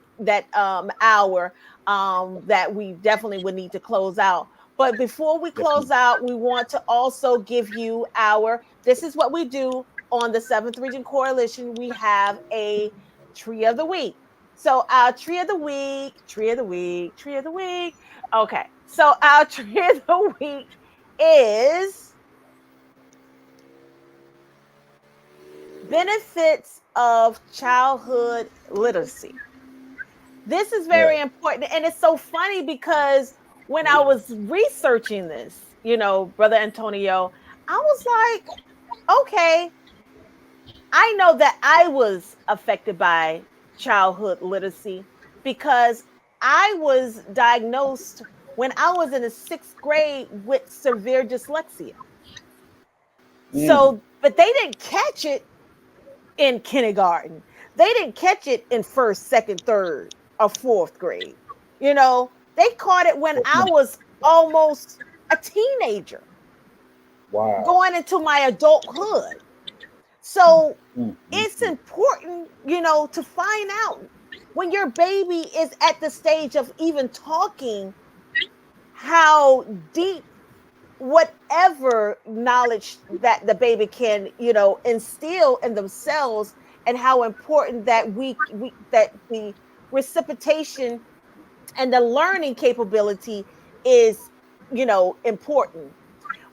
hour that we definitely would need to close out. But before we close out, we want to also give you this is what we do on the 7th Region Coalition. We have a Tree of the Week. So our Tree of the Week. Okay. So our Tree of the Week is benefits of childhood literacy. This is very important. And it's so funny because when I was researching this, Brother Antonio, I was like, okay, I know that I was affected by childhood literacy because I was diagnosed when I was in the 6th grade with severe dyslexia. So, but they didn't catch it in kindergarten. They didn't catch it in 1st, 2nd, 3rd, or 4th grade. They caught it when I was almost a teenager. Wow. Going into my adulthood. So Mm, it's important, to find out when your baby is at the stage of even talking how deep whatever knowledge that the baby can, instill in themselves, and how important that we that the reciprocation and the learning capability is, important.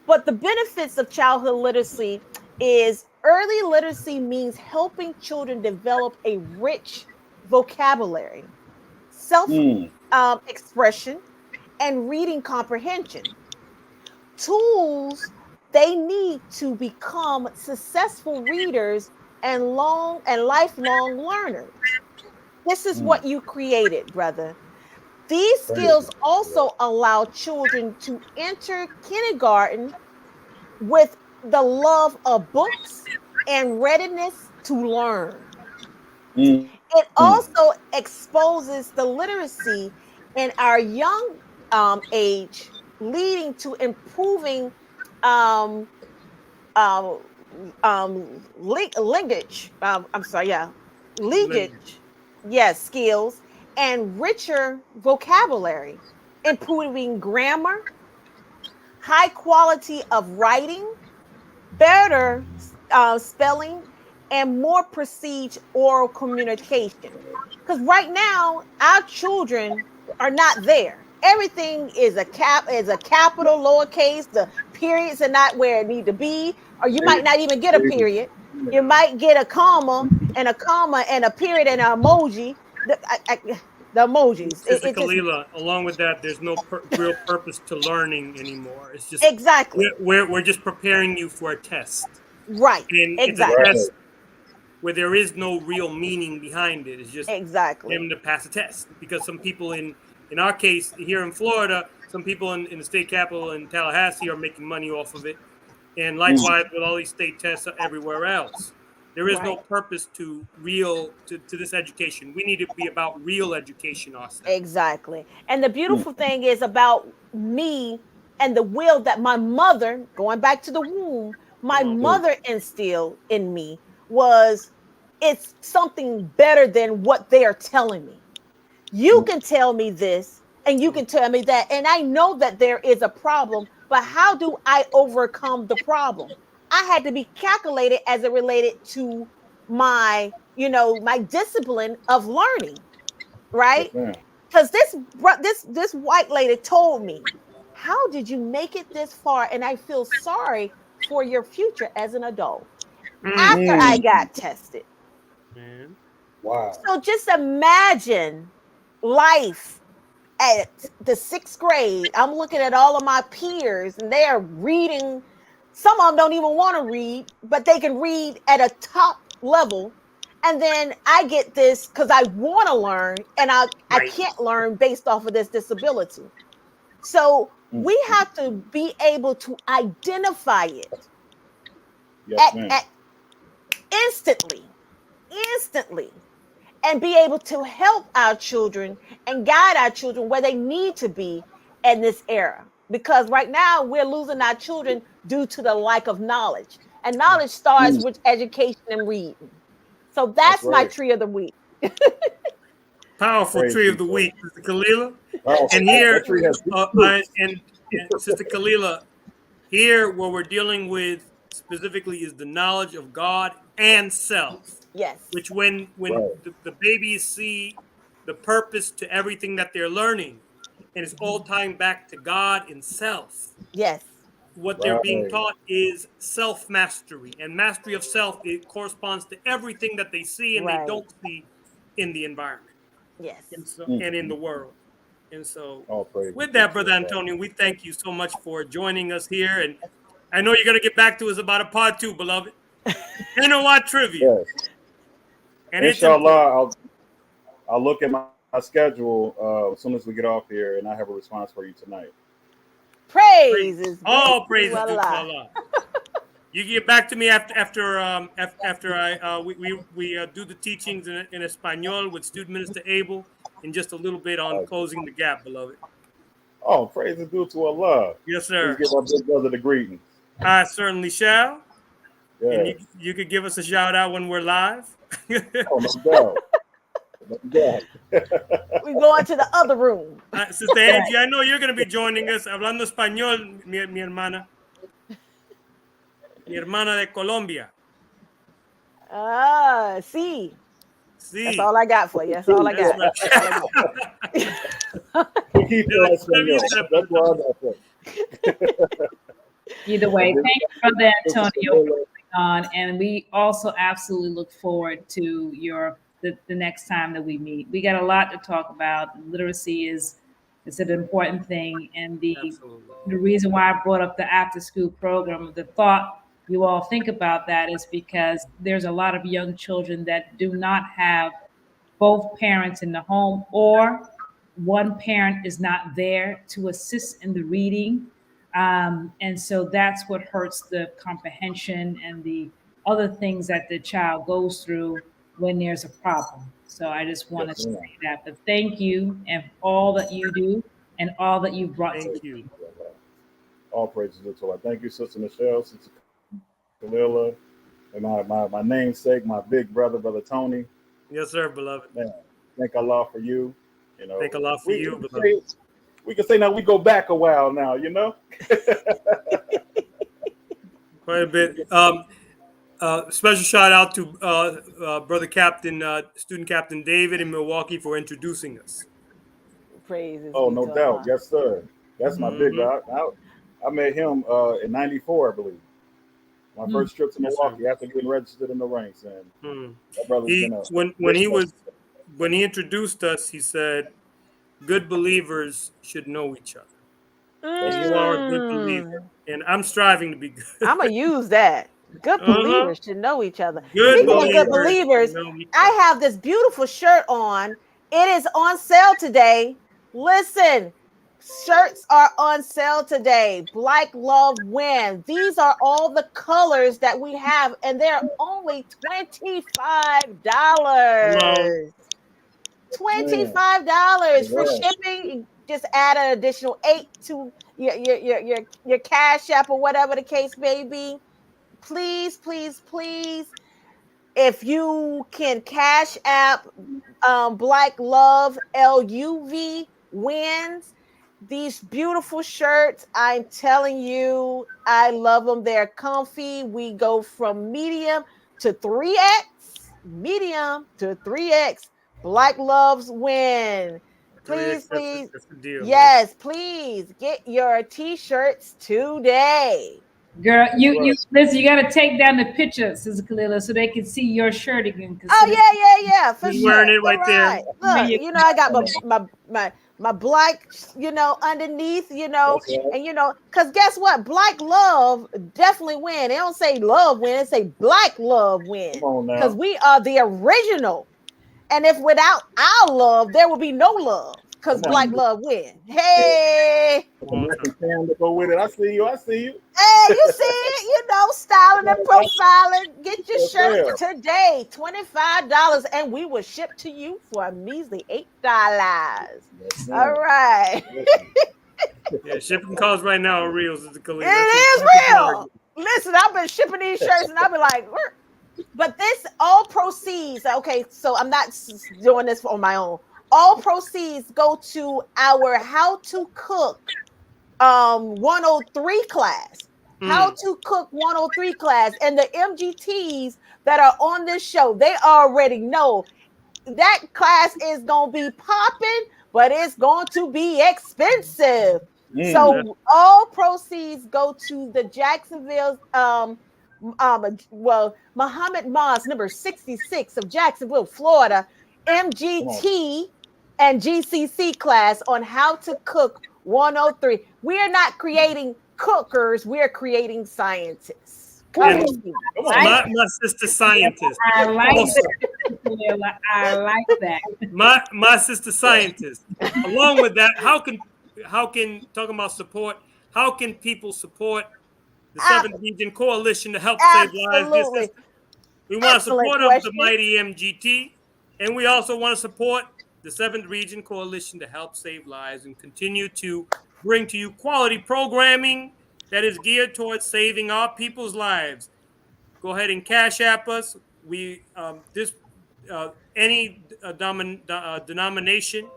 But the benefits of childhood literacy is early literacy means helping children develop a rich vocabulary, self mm, expression, and reading comprehension. Tools they need to become successful readers and lifelong learners. This is mm. what you created, brother. These Praise skills also allow children to enter kindergarten with the love of books and readiness to learn. Mm, It mm, also exposes the literacy in our young age, leading to improving um, um, linkage. I'm sorry, yeah, Lineage. linkage, yes, skills and richer vocabulary, improving grammar, high quality of writing, better spelling, and more precise oral communication. Because right now, our children are not there. Everything is a capital, lowercase. The periods are not where it need to be, or you might not even get a praise period. You might get a comma and a period and an emoji. The emojis. Sister It just Kalila, along with that, there's no real purpose to learning anymore. It's just exactly we're just preparing you for a test, right. and it's a Exactly. right. test where there is no real meaning behind it. It's just Exactly. them to pass a test. Because some people in our case here in Florida, some people in the state capital in Tallahassee are making money off of it, and Mm, likewise with all these state tests everywhere else. There is no Right. purpose to this education. We need to be about real education ourselves. Exactly. And the mm, beautiful thing is about me and the will that my mother, going back to the womb, my Come on. mm, mother instilled in me was it's something better than what they are telling me. You mm, can tell me this and you can tell me that. And I know that there is a problem, but how do I overcome the problem? I had to be calculated as it related to my discipline of learning, yes, right? ma'am. Because this white lady told me, how did you make it this far? And I feel sorry for your future as an adult Mm, after I Mm, got tested. man. wow. So just imagine life at the 6th grade. I'm looking at all of my peers and they are reading. Some of them don't even want to read, but they can read at a top level. And then I get this because I want to learn and I Right. can't learn based off of this disability. So Mm, we have to be able to identify it yes, ma'am. at instantly, and be able to help our children and guide our children where they need to be in this era. Because right now we're losing our children due to the lack of knowledge. And knowledge starts Mm, with education and reading. So that's that's my right. tree of the week. Powerful Praise tree be of the to week, Sister Kalila. God. And That here, tree has deep and Sister Kalila, here what we're dealing with specifically is the knowledge of God and self. Yes. Which when right. the babies see the purpose to everything that they're learning, and it's all tying back to God and self. Yes. What they're being Right. taught is self mastery, and mastery of self, it corresponds to everything that they see and they Right. don't see in the environment Yes. and so Mm, and in mm. the world. And so All praise with be that, to brother Allah. Antonio, we thank you so much for joining us here. And I know you're gonna get back to us about a part two, beloved. NOI trivia. Yes. And it's important. Inshallah, I'll look at my schedule as soon as we get off here, and I have a response for you tonight. Praises be All to praises due to Allah. Allah. You get back to me after I we do the teachings in Espanol with Student Minister Abel in just a little bit on closing the gap, beloved. Oh, praise is due to Allah. Yes, Please sir. give our big brother the greetings. I certainly shall. Yeah. And you could give us a shout out when we're live. Oh, no doubt. No doubt. We're going to the other room. Sister Angie, I know you're going to be joining us. Hablando español, mi hermana. Mi hermana de Colombia. See. Sí. That's all I got for you. That's all I got. That's right. We keep it español. That's what I got for you. Either way, thank you, Brother Antonio, for coming on, and we also absolutely look forward to the next time that we meet. We got a lot to talk about. Literacy is an important thing, and the reason why I brought up the after school program, the thought you all think about that is because there's a lot of young children that do not have both parents in the home, or one parent is not there to assist in the reading. And so that's what hurts the comprehension and the other things that the child goes through when there's a problem. So I just wanted to say that. But thank you and all that you do and all that you've brought to the table. All praises to the Lord. Thank you, Sister Michelle, Sister Kalila, and my namesake, my big brother, Brother Tony. Yes, sir, beloved. Man, thank Allah for you. You know, thank Allah for you, beloved. We can say now we go back a while now, you know. Quite a bit. Special shout out to Brother Captain, Student Captain David in Milwaukee for introducing us. Praises. Oh, no doubt. Yes, sir. That's my big guy. I met him in '94, I believe. My first trip to Milwaukee after getting registered in the ranks, and that brother's when he introduced us, he said, "Good believers should know each other." You are a good believer, and I'm striving to be good. I'm gonna use that. Good believers should know each other. Good believers, I have this beautiful shirt on. It is on sale today. Listen, shirts are on sale today. Black Love Win. These are all the colors that we have, and they're only $25. $25 for shipping. Just add an additional 8 to your Cash App or whatever the case may be. Please, please, please, if you can Cash App Black Love LUV Wins, these beautiful shirts. I'm telling you, I love them. They're comfy. We go from medium to 3X, medium to 3X. Black Loves Win. Please, please. Yes, please get your t-shirts today. Girl, you listen, you gotta take down the picture, Sister Kalila, so they can see your shirt again. Oh, yeah. For sure. Wearing it right there. Look, you know, I got my black, you know, underneath, you know, and you know, because guess what? Black love definitely win. They don't say love win, they say black love win. Because we are the original. And if without our love, there will be no love. Because black love win. Hey. Go with it. I see you. Hey, you see it? You know, styling and profiling. Get your shirt today. $25. And we will ship to you for a measly $8. Yes, all right. Yeah, shipping costs right now are real. It is real. Listen, I've been shipping these shirts and I've been like, but this all proceeds. Okay, so I'm not doing this on my own. All proceeds go to our How to Cook 103 class. How to Cook 103 class. And the MGTs that are on this show, they already know that class is going to be popping, but it's going to be expensive. So all proceeds go to the Jacksonville Muhammad Mosque number 66 of Jacksonville, Florida, MGT and GCC class on How to Cook 103. We are not creating cookers, we are creating scientists. My sister scientist. I like that. I like that. My sister scientist. Along with that, how can talking about support, how can people support the 7th Region Coalition to help save lives? We want to support the mighty MGT, and we also want to support the 7th Region Coalition to help save lives and continue to bring to you quality programming that is geared towards saving our people's lives. go ahead and cash app us. We any denomination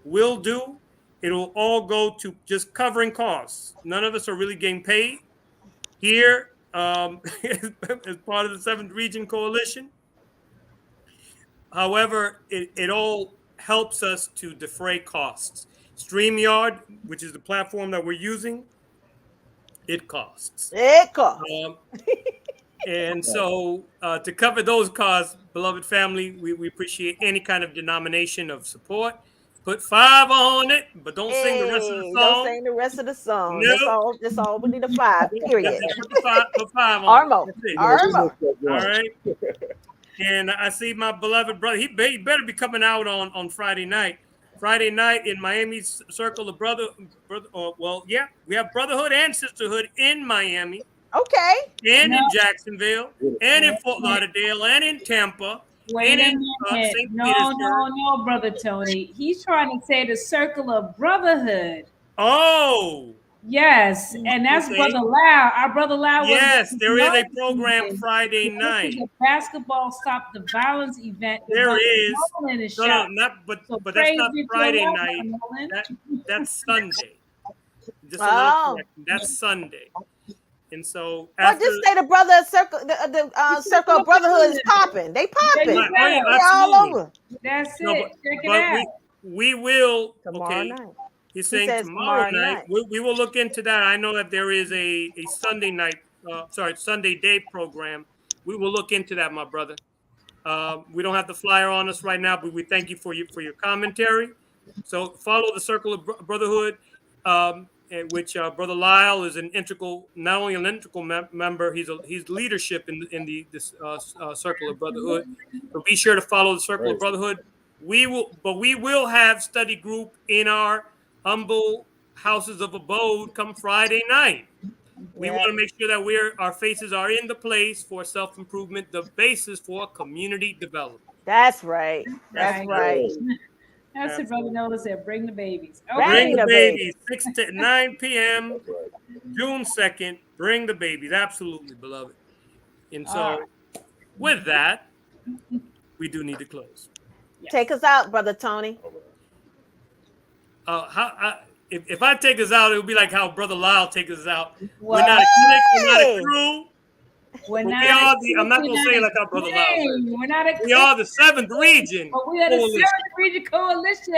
will do. It'll all go to just covering costs. None of us are really getting paid here as part of the 7th Region Coalition. However, it all helps us to defray costs. StreamYard, which is the platform that we're using, it costs. It costs. And so to cover those costs, beloved family, we appreciate any kind of denomination of support. Put 5 on it, but don't sing the rest of the song. Don't sing the rest of the song. Nope. That's all. We need a 5, period. Put 5 on Armo. it. Armo. All right. And I see my beloved brother. He better be coming out on Friday night. Friday night in Miami's Circle of we have Brotherhood and Sisterhood in Miami. Okay. And in Jacksonville, and in Fort Lauderdale, and in Tampa. Wait a and minute. St. No, Brother Tony. He's trying to say the Circle of Brotherhood. Oh. Yes, and that's Okay. Brother Lau. Our Brother Lau. Yes, there is a program Friday night. A basketball Stop the Violence event. There is. No, but that's not Friday night. That's Sunday. Just a little correction. That's Sunday. And so Well, just say the Circle of Brotherhood is popping. They popping. There you go. They're all over. That's No, it. Check it but out. we will. Tomorrow Okay. night. He's He saying says tomorrow tomorrow night. We will look into that. I know that there is a Sunday night, Sunday day program. We will look into that, my brother. We don't have the flyer on us right now, but we thank you for your commentary. So follow the Circle of Brotherhood, which Brother Lyle is not only an integral member, he's leadership in this Circle of Brotherhood. So be sure to follow the Circle of Brotherhood. We will have study group in our humble houses of abode come Friday night. We want to make sure that our faces are in the place for self-improvement, the basis for community development. That's right. That's right. That's what Brother Nola said. Bring the babies. Okay. Bring the babies. 6 to 9 p.m. June 2nd. Bring the babies. Absolutely, beloved. And so, with that, we do need to close. Take us out, Brother Tony. If I take us out, it would be like how Brother Lyle takes us out. Well, we're not a clique, we're not a crew. I'm not going to say it like how Brother Lyle said. We're not a We are the 7th Region. But we are the Coalition. 7th Region Coalition.